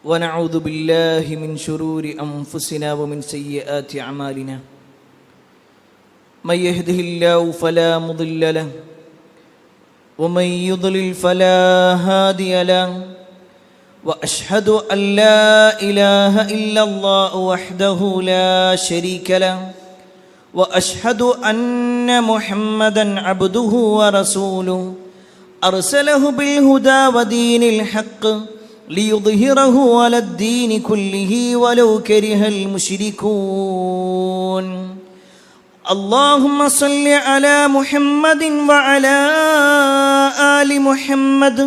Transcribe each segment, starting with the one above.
ونعوذ بالله من شرور أنفسنا ومن سيئات أعمالنا من يهده الله فلا مضل له ومن يضلل فلا هادي له وأشهد أن لا إله إلا الله وحده لا شريك له وأشهد أن محمدا عبده ورسوله أرسله بالهدى ودين الحق ليظهره على الدين كله ولو كره المشركون اللهم صل على محمد وعلى آل محمد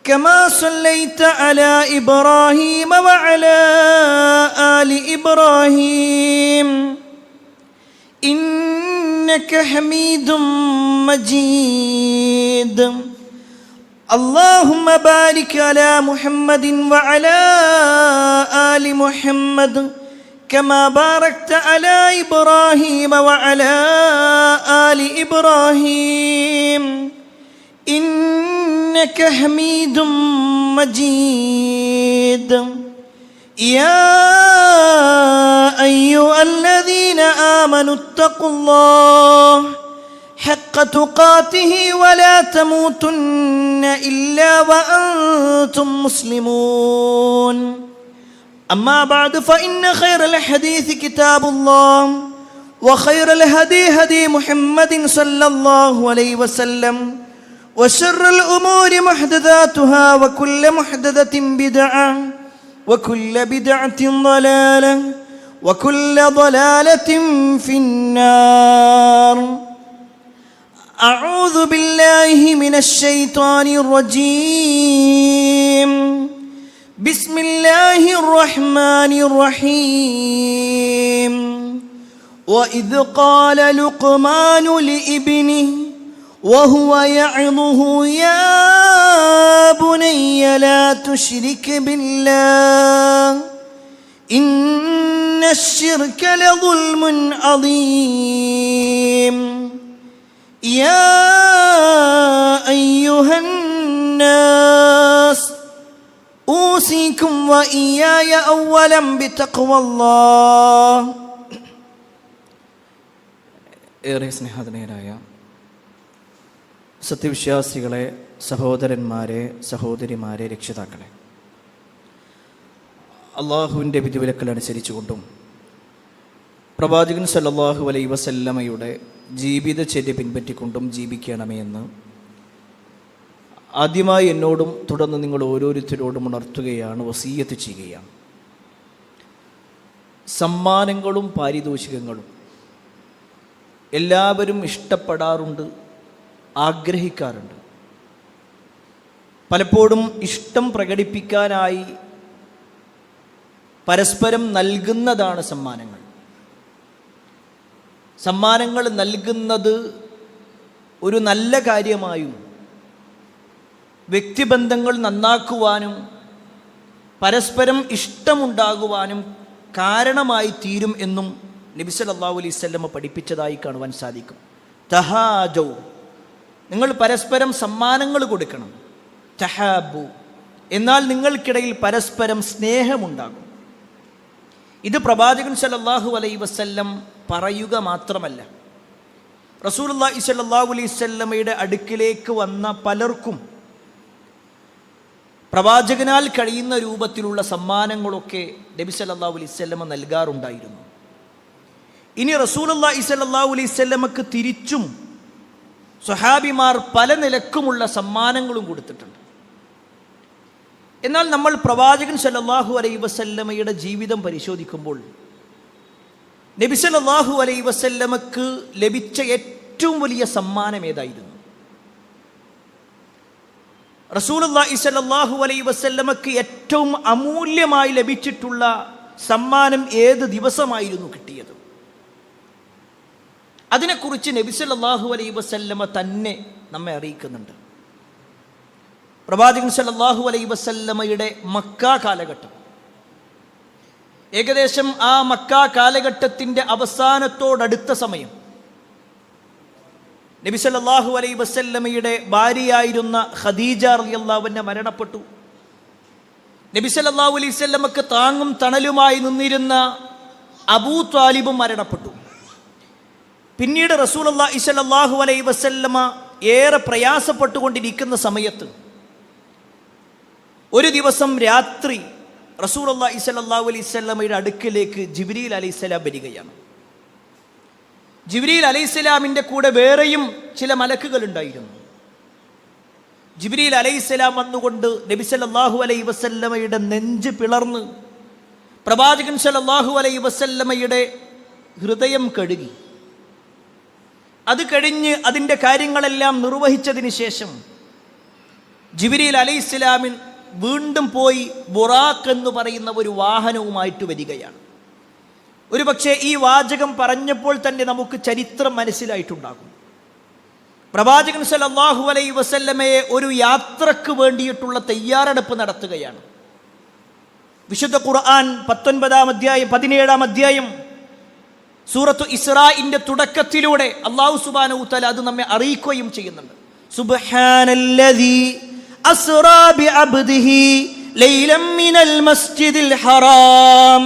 كما صليت على إبراهيم وعلى آل إبراهيم إنك حميد مجيد اللهم بارك على محمد وعلى آل محمد كما باركت على إبراهيم وعلى آل إبراهيم إنك حميد مجيد يا أيها الذين آمنوا اتقوا الله حق تقاته ولا تموتن إلا وأنتم مسلمون أما بعد فإن خير الحديث كتاب الله وخير الهدي هدي محمد صلى الله عليه وسلم وشر الأمور محدثاتها وكل محدثة بدعة وكل بدعة ضلالة وكل ضلالة في النار أعوذ بالله من الشيطان الرجيم بسم الله الرحمن الرحيم وإذ قال لقمان لابنه وهو يعظه يا بني لا تشرك بالله إن الشرك لظلم عظيم يا أيها الناس أوصيكم وإياي أولا بتقوى الله. ഏറെ സ്നേഹധനരായ സത്യവിശ്വാസികളെ, സഹോദരന്മാരെ, സഹോദരിമാരെ, രക്ഷിതാക്കളെ, അള്ളാഹുവിൻ്റെ വിധിവിലക്കൽ അനുസരിച്ചുകൊണ്ടും പ്രവാചകൻ സല്ലല്ലാഹു അലൈഹി വസല്ലമയുടെ ജീവിതചര്യ പിൻപറ്റിക്കൊണ്ടും ജീവിക്കണമേ എന്ന് ആദ്യമായി എന്നോടും തുടർന്ന് നിങ്ങൾ ഓരോരുത്തരോടും ഉണർത്തുകയാണ്, വസീയത്ത് ചെയ്യുകയാണ്. സമ്മാനങ്ങളും പാരിതോഷികങ്ങളും എല്ലാവരും ഇഷ്ടപ്പെടാറുണ്ട്, ആഗ്രഹിക്കാറുണ്ട്. പലപ്പോഴും ഇഷ്ടം പ്രകടിപ്പിക്കാനായി പരസ്പരം നൽകുന്നതാണ് സമ്മാനങ്ങൾ. സമ്മാനങ്ങൾ നൽകുന്നത് ഒരു നല്ല കാര്യമായും വ്യക്തിബന്ധങ്ങൾ നന്നാക്കുവാനും പരസ്പരം ഇഷ്ടമുണ്ടാകുവാനും കാരണമായി തീരും എന്നും നബി സല്ലല്ലാഹു അലൈഹി വസല്ലം പഠിപ്പിച്ചതായി കാണുവാൻ സാധിക്കും. തഹാജൗ, നിങ്ങൾ പരസ്പരം സമ്മാനങ്ങൾ കൊടുക്കണം. തഹാബു, എന്നാൽ നിങ്ങൾക്കിടയിൽ പരസ്പരം സ്നേഹമുണ്ടാകും. ഇത് പ്രവാചകൻ സല്ലല്ലാഹു അലൈഹി വസല്ലം പറയുക മാത്രമല്ല, റസൂലുള്ളാഹി സ്വല്ലല്ലാഹു അലൈഹി വസല്ലമയുടെ അടുക്കിലേക്ക് വന്ന പലർക്കും പ്രവാചകനാൽ കഴിയുന്ന രൂപത്തിലുള്ള സമ്മാനങ്ങളൊക്കെ നബി സല്ലല്ലാഹു അലൈഹി വസല്ലമ നൽകാറുണ്ടായിരുന്നു. ഇനി റസൂലുള്ളാഹി സ്വല്ലല്ലാഹു അലൈഹി വസല്ലമക്ക് തിരിച്ചും സ്വഹാബിമാർ പല നിലക്കുമുള്ള സമ്മാനങ്ങളും കൊടുത്തിട്ടുണ്ട്. എന്നാൽ നമ്മൾ പ്രവാചകൻ സല്ലല്ലാഹു അലൈഹി വസല്ലമയുടെ ജീവിതം പരിശോധിക്കുമ്പോൾ നബി സല്ലല്ലാഹു അലൈഹി വസല്ലമക്ക് ലഭിച്ച ഏറ്റവും വലിയ സമ്മാനം ഏതായിരുന്നു? റസൂലുള്ളാഹി സ്വല്ലല്ലാഹു അലൈഹി വസല്ലമക്ക് ഏറ്റവും അമൂല്യമായി ലഭിച്ചിട്ടുള്ള സമ്മാനം ഏത് ദിവസമായിരുന്നു കിട്ടിയത്? അതിനെക്കുറിച്ച് നബി സല്ലല്ലാഹു അലൈഹി വസല്ലമ തന്നെ നമ്മെ അറിയിക്കുന്നുണ്ട്. പ്രവാചകൻ സല്ലല്ലാഹു അലൈഹി വസല്ലമയുടെ മക്ക കാലഘട്ടം, ഏകദേശം ആ മക്ക കാലഘട്ടത്തിൻ്റെ അവസാനത്തോടടുത്ത സമയം, നബി സല്ലല്ലാഹു അലൈഹി വസല്ലമയുടെ ഭാര്യയായിരുന്ന ഖദീജ റളിയല്ലാഹു അൻഹ മരണപ്പെട്ടു. നബി സല്ലല്ലാഹു അലൈഹി വസല്ലമക്ക് താങ്ങും തണലുമായി നിന്നിരുന്ന അബൂ ത്വാലിബും മരണപ്പെട്ടു. പിന്നീട് റസൂലുള്ളാഹി സ്വല്ലല്ലാഹു അലൈഹി വസല്ലമ ഏറെ പ്രയാസപ്പെട്ടുകൊണ്ടിരിക്കുന്ന സമയത്ത് ഒരു ദിവസം രാത്രി റസൂലുള്ളാഹി സ്വല്ലല്ലാഹു അലൈഹി വസല്ലമയുടെ അടുക്കലേക്ക് ജിബ്രീൽ അലൈഹിസ്സലാം വരികയാണ്. ജിബ്രീൽ അലൈഹിസ്സലാമിൻ്റെ കൂടെ വേറെയും ചില മലക്കുകൾ ഉണ്ടായിരുന്നു. ജിബ്രീൽ അലൈഹിസ്സലാം വന്നുകൊണ്ട് നബി സല്ലല്ലാഹു അലൈഹി വസല്ലമയുടെ നെഞ്ച് പിളർന്ന് പ്രവാചകൻ സല്ലല്ലാഹു അലൈഹി വസല്ലമയുടെ ഹൃദയം കഴുകി. അത് കഴിഞ്ഞ് അതിൻ്റെ കാര്യങ്ങളെല്ലാം നിർവഹിച്ചതിന് ശേഷം ജിബ്രീൽ അലൈഹിസ്സലാമിൻ വീണ്ടും പോയി ബുറാഖ് എന്ന് പറയുന്ന ഒരു വാഹനവുമായിട്ട് വരികയാണ്. ഒരു പക്ഷേ ഈ വാചകം പറഞ്ഞപ്പോൾ തന്നെ നമുക്ക് ചരിത്രം മനസ്സിലായിട്ടുണ്ടാകും. പ്രവാചകൻ സല്ലല്ലാഹു അലൈഹി വസല്ലമയെ ഒരു യാത്രക്ക് വേണ്ടിയിട്ടുള്ള തയ്യാറെടുപ്പ് നടത്തുകയാണ്. വിശുദ്ധ ഖുർആൻ 17-ാം അധ്യായം സൂറത്തു ഇസ്രാഇന്റെ തുടക്കത്തിലൂടെ അല്ലാഹു സുബ്ഹാനഹു വ തആല അത് നമ്മെ അറിയിക്കുകയും ചെയ്യുന്നുണ്ട്. സുബ്ഹാനല്ലദീ അസ്റാ ബിഅബ്ദിഹി ലൈലൻ മിനൽ മസ്ജിദിൽ ഹറാം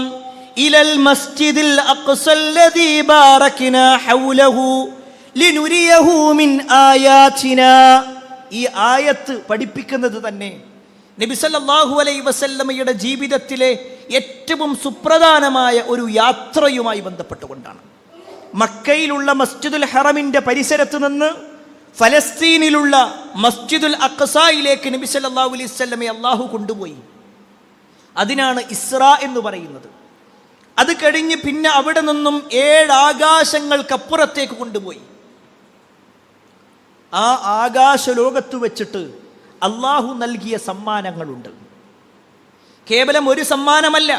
ഇലൽ മസ്ജിദിൽ അഖ്സല്ലദീ ബാറക്നാ ഹൗലഹു ലിനുരിയഹു മിൻ ആയാതിനാ. ഈ ആയത്ത് പഠിപ്പിക്കുന്നത് തന്നെ നബി സല്ലല്ലാഹു അലൈഹി വസല്ലമയുടെ ജീവിതത്തിലെ ഏറ്റവും സുപ്രധാനമായ ഒരു യാത്രയുമായി ബന്ധപ്പെട്ടുകൊണ്ടാണ്. മക്കയിലുള്ള മസ്ജിദുൽ ഹറമിൻ്റെ പരിസരത്ത് നിന്ന് ഫലസ്തീനിലുള്ള മസ്ജിദുൽ അഖ്സായിലേക്ക് നബി സല്ലല്ലാഹു അലൈഹി വസല്ലമയെ അല്ലാഹു കൊണ്ടുപോയി. അതിനാണ് ഇസ്രാ എന്ന് പറയുന്നത്. അത് കഴിഞ്ഞ് പിന്നെ അവിടെ നിന്നും 7 ആകാശങ്ങൾക്കപ്പുറത്തേക്ക് കൊണ്ടുപോയി. ആ ആകാശ ലോകത്ത് വെച്ചിട്ട് അല്ലാഹു നൽകിയ സമ്മാനങ്ങളുണ്ട്. കേവലം ഒരു സമ്മാനമല്ല,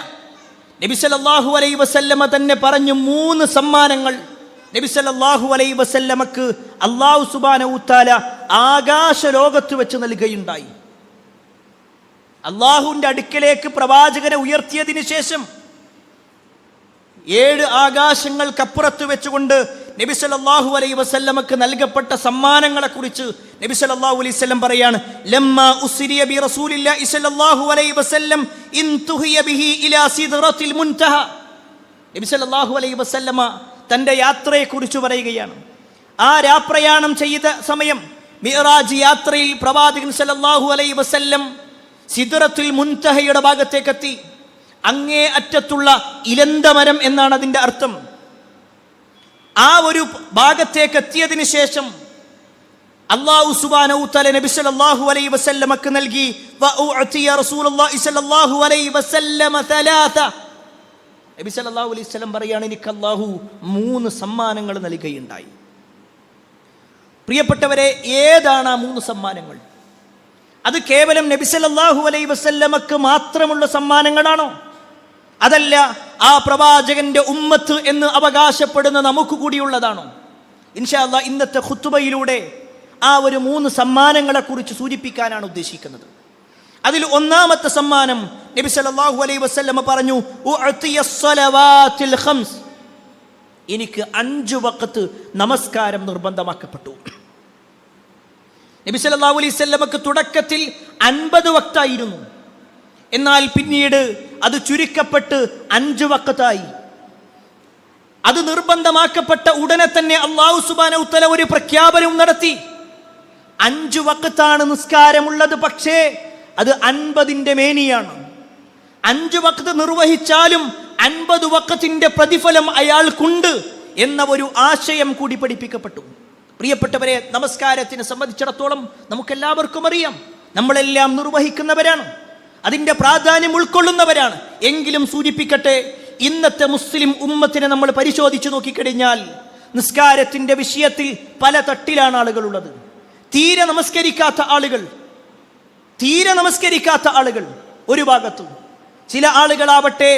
നബി സല്ലല്ലാഹു അലൈഹി വസല്ലമ തന്നെ പറഞ്ഞു 3 സമ്മാനങ്ങൾ നബി സല്ലല്ലാഹു അലൈഹി വസല്ലമക്ക് അല്ലാഹു സുബ്ഹാനഹു വ തആല ആകാശ ലോകത്ത് വെച്ച് നൽകുകയുണ്ടായി. അല്ലാഹുവിൻ്റെ അടുക്കലേക്ക് പ്രവാചകനെ ഉയർത്തിയതിനു ശേഷം 7 ആകാശങ്ങൾക്കപ്പുറത്ത് വെച്ചുകൊണ്ട് നബി സല്ലല്ലാഹു അലൈഹി വസല്ലമക്ക് നൽകപ്പെട്ട സമ്മാനങ്ങളെ കുറിച്ച് നബി സല്ലല്ലാഹു അലൈഹി വസല്ലം പറയാണ്, ലമ്മാ ഉസ്രിയ ബി റസൂലില്ലാഹി സല്ലല്ലാഹു അലൈഹി വസല്ലം ഇൻതുഹിയ ബിഹി ഇലാ സിദ്റത്തിൽ മുൻതഹ. നബി സല്ലല്ലാഹു അലൈഹി വസല്ലമ തൻ്റെ യാത്രയെക്കുറിച്ച് പറയുകയാണ്. ആ രാപ്രയാണം ചെയ്ത സമയം മിഅ്റാജ് യാത്രയിൽ പ്രവാചകൻ സല്ലല്ലാഹു അലൈഹി വസല്ലം സിദ്റത്തുൽ മുൻതഹയുടെ ഭാഗത്തേക്കെത്തി. അങ്ങേ അറ്റത്തുള്ള ഇലന്തമരം എന്നാണ് അതിൻ്റെ അർത്ഥം. ആ ഒരു ഭാഗത്തേക്ക് എത്തിയതിന് ശേഷം അല്ലാഹു സുബ്ഹാനഹു വ തആല നബി സല്ലല്ലാഹു അലൈഹി വസല്ലമക്ക് നൽകി വഉഅതിയ റസൂലുള്ളാഹി സല്ലല്ലാഹു അലൈഹി വസല്ലമ 3. നബി സല്ലല്ലാഹു അലൈഹി വസല്ലം പറയാണ്, എനിക്ക് അല്ലാഹു 3 സമ്മാനങ്ങൾ നൽകുകയുണ്ടായി. പ്രിയപ്പെട്ടവരെ, ഏതാണ് ആ 3 സമ്മാനങ്ങൾ? അത് കേവലം നബി സല്ലല്ലാഹു അലൈഹി വസല്ലമക്ക് മാത്രമുള്ള സമ്മാനങ്ങളാണോ? അതല്ല, ആ പ്രവാചകന്റെ ഉമ്മത്ത് എന്ന് അവകാശപ്പെടുന്ന നമുക്ക് കൂടിയുള്ളതാണോ? ഇൻഷാ അല്ലാഹ് ഇന്നത്തെ ഖുത്ബയിലൂടെ ആ ഒരു 3 സമ്മാനങ്ങളെ കുറിച്ച് സൂചിപ്പിക്കാനാണ് ഉദ്ദേശിക്കുന്നത്. അതിൽ ഒന്നാമത്തെ സമ്മാനം നബി സല്ലല്ലാഹു അലൈഹി വസല്ലമ പറഞ്ഞു, ഉഅതിയസ് സ്വലവാത്തിൽ ഖംസ്. എനിക്ക് 5 വഖത്ത് നമസ്കാരം നിർബന്ധമാക്കപ്പെട്ടു. നബി സല്ലല്ലാഹു അലൈഹി വസല്ലമക്ക് തുടക്കത്തിൽ 50 വഖ്തായിരുന്നു. എന്നാൽ പിന്നീട് അത് ചുരുക്കപ്പെട്ട് 5 വഖ്തായി. അത് നിർബന്ധമാക്കപ്പെട്ട ഉടനെ തന്നെ അല്ലാഹു സുബ്ഹാനഹു വ തആല ഒരു പ്രഖ്യാപനവും നടത്തി. 5 വഖ്താണ് നിസ്കാരമുള്ളത്, പക്ഷേ അത് 50ന്റെ മേനിയാണ്. 5 വഖ്ത് നിർവഹിച്ചാലും 50 വഖ്തിന്റെ പ്രതിഫലം അയാൾക്കുണ്ട് എന്ന ഒരു ആശയം കൂടി പഠിപ്പിക്കപ്പെട്ടു. പ്രിയപ്പെട്ടവരെ, നമസ്കാരത്തിനെ സംബന്ധിച്ചിടത്തോളം നമുക്കെല്ലാവർക്കും അറിയാം, നമ്മളെല്ലാം നിർവഹിക്കുന്നവരാണ്, അതിൻ്റെ പ്രാധാന്യം ഉൾക്കൊള്ളുന്നവരാണ്. എങ്കിലും സൂചിപ്പിക്കട്ടെ, ഇന്നത്തെ മുസ്ലിം ഉമ്മത്തിനെ നമ്മൾ പരിശോധിച്ചു നോക്കിക്കഴിഞ്ഞാൽ നിസ്കാരത്തിൻ്റെ വിഷയത്തിൽ പല തട്ടിലാണ് ആളുകളുള്ളത്. തീരെ നമസ്കരിക്കാത്ത ആളുകൾ ഒരു ഭാഗത്തും, ചില ആളുകളാവട്ടെ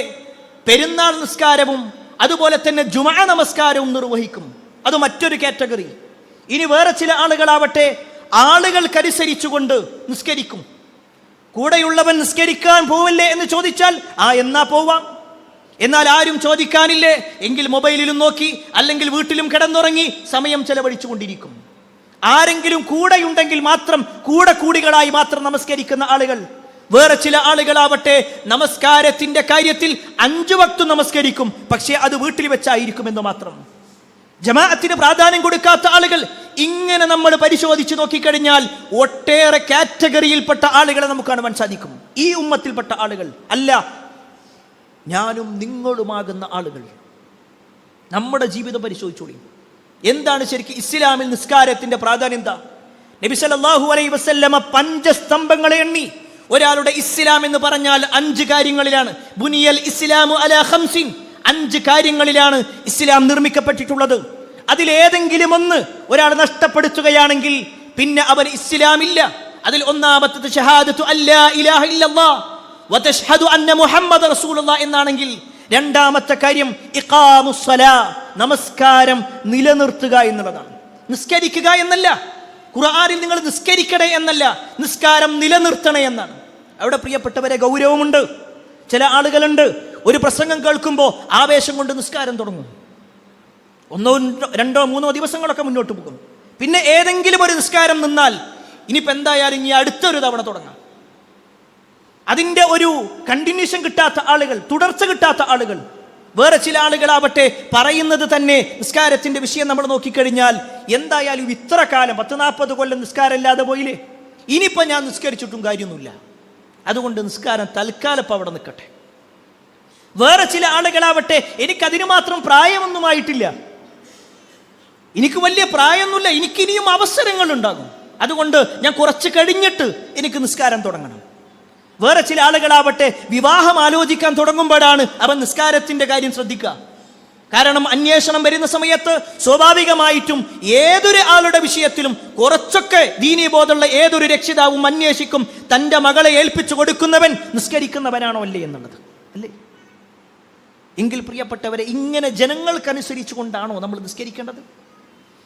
പെരുന്നാൾ നിസ്കാരവും അതുപോലെ തന്നെ ജുമുഅ നമസ്കാരവും നിർവഹിക്കും, അത് മറ്റൊരു കാറ്റഗറി. ഇനി വേറെ ചില ആളുകളാവട്ടെ ആളുകൾക്കനുസരിച്ചുകൊണ്ട് നിസ്കരിക്കും. കൂടെയുള്ളവൻ നിസ്കരിക്കാൻ പോവല്ലേ എന്ന് ചോദിച്ചാൽ എന്നാ പോവാം. എന്നാൽ ആരും ചോദിക്കാനില്ലേ എങ്കിൽ മൊബൈലിലും നോക്കി അല്ലെങ്കിൽ വീട്ടിലും കിടന്നുറങ്ങി സമയം ചെലവഴിച്ചു കൊണ്ടിരിക്കും. ആരെങ്കിലും കൂടെയുണ്ടെങ്കിൽ മാത്രം കൂടികളായി മാത്രം നമസ്കരിക്കുന്ന ആളുകൾ. വേറെ ചില ആളുകളാവട്ടെ നമസ്കാരത്തിന്റെ കാര്യത്തിൽ 5 വക്ത് നമസ്കരിക്കും, പക്ഷേ അത് വീട്ടിൽ വെച്ചായിരിക്കും എന്ന് മാത്രം. ജമാഅത്തിന് പ്രാധാന്യം കൊടുക്കാത്ത ആളുകൾ. ഇങ്ങനെ നമ്മൾ പരിശോധിച്ച് നോക്കിക്കഴിഞ്ഞാൽ ഒട്ടേറെ കാറ്റഗറിയിൽപ്പെട്ട ആളുകളെ നമുക്ക് കാണുവാൻ സാധിക്കും. ഈ ഉമ്മത്തിൽപ്പെട്ട ആളുകൾ അല്ല, ഞാനും നിങ്ങളുമാകുന്ന ആളുകൾ. നമ്മുടെ ജീവിതം പരിശോധിച്ചോളി. എന്താണ് ശരിക്കും ഇസ്ലാമിൽ നിസ്കാരത്തിന്റെ പ്രാധാന്യം? എന്താ? നബി സല്ലല്ലാഹു അലൈഹി വസല്ലമ 5 സ്തംഭങ്ങളെ എണ്ണി. ഒരാളുടെ ഇസ്ലാം എന്ന് പറഞ്ഞാൽ 5 കാര്യങ്ങളിലാണ്. ബുനിയൽ ഇസ്ലാമു അലാ 5, 5 കാര്യങ്ങളിലാണ് ഇസ്ലാം നിർമ്മിക്കപ്പെട്ടിട്ടുള്ളത്. അതിലേതെങ്കിലും ഒന്ന് ഒരാൾ നഷ്ടപ്പെടുത്തുകയാണെങ്കിൽ പിന്നെ അവൻ ഇസ്ലാമില്ല. അതിൽ ഒന്നാമത്തത് ഷഹാദത്തു അല്ലാ ഇലാഹ ഇല്ലല്ലാഹ് വതശ്ഹദു അന്ന മുഹമ്മദ റസൂലുള്ളാഹ് എന്നാണെങ്കിൽ, രണ്ടാമത്തെ കാര്യം ഇഖാമുസ്സലാ, നമസ്കാരം നിലനിർത്തുക എന്നുള്ളതാണ്. നിസ്കരിക്കുക എന്നല്ല, ഖുർആനിൽ നിങ്ങൾ നിസ്കരിക്കണേ എന്നല്ല, നിസ്കാരം നിലനിർത്തണേ എന്നാണ്. അവിടെ പ്രിയപ്പെട്ടവരെ ഗൗരവമുണ്ട്. ചില ആളുകളുണ്ട്, ഒരു പ്രസംഗം കേൾക്കുമ്പോൾ ആവേശം കൊണ്ട് നിസ്കാരം തുടങ്ങും. 1, 2, 3 ദിവസങ്ങളൊക്കെ മുന്നോട്ട് പോകും. പിന്നെ ഏതെങ്കിലും ഒരു നിസ്കാരം നിന്നാൽ ഇനിയിപ്പോൾ എന്തായാലും ഇനി അടുത്തൊരു തവണ തുടങ്ങാം. അതിൻ്റെ ഒരു കണ്ടിന്യൂഷൻ കിട്ടാത്ത ആളുകൾ, തുടർച്ച കിട്ടാത്ത ആളുകൾ. വേറെ ചില ആളുകളാവട്ടെ പറയുന്നത് തന്നെ നിസ്കാരത്തിന്റെ വിഷയം നമ്മൾ നോക്കിക്കഴിഞ്ഞാൽ, എന്തായാലും ഇത്ര കാലം 10-40 കൊല്ലം നിസ്കാരം ഇല്ലാതെ പോയില്ലേ, ഇനിയിപ്പോൾ ഞാൻ നിസ്കരിച്ചിട്ടും കാര്യമൊന്നുമില്ല, അതുകൊണ്ട് നിസ്കാരം തൽക്കാലം അവിടെ നിൽക്കട്ടെ. വേറെ ചില ആളുകളാവട്ടെ എനിക്കതിന് മാത്രം പ്രായമൊന്നുമായിട്ടില്ല, എനിക്ക് വലിയ പ്രായമൊന്നുമില്ല, എനിക്കിനിയും അവസരങ്ങൾ ഉണ്ടാകും, അതുകൊണ്ട് ഞാൻ കുറച്ച് കഴിഞ്ഞിട്ട് എനിക്ക് നിസ്കാരം തുടങ്ങണം. വേറെ ചില ആളുകളാവട്ടെ വിവാഹം ആലോചിക്കാൻ തുടങ്ങുമ്പോഴാണ് അവൻ നിസ്കാരത്തിന്റെ കാര്യം ശ്രദ്ധിക്കുക. കാരണം അന്വേഷണം വരുന്ന സമയത്ത് സ്വാഭാവികമായിട്ടും ഏതൊരു ആളുടെ വിഷയത്തിലും കുറച്ചൊക്കെ ദീനീബോധമുള്ള ഏതൊരു രക്ഷിതാവും അന്വേഷിക്കും, തൻ്റെ മകളെ ഏൽപ്പിച്ചു കൊടുക്കുന്നവൻ നിസ്കരിക്കുന്നവനാണോ അല്ലേ എന്നുള്ളത്, അല്ലേ? എങ്കിൽ പ്രിയപ്പെട്ടവരെ, ഇങ്ങനെ ജനങ്ങൾക്കനുസരിച്ചു കൊണ്ടാണോ നമ്മൾ നിസ്കരിക്കേണ്ടത്?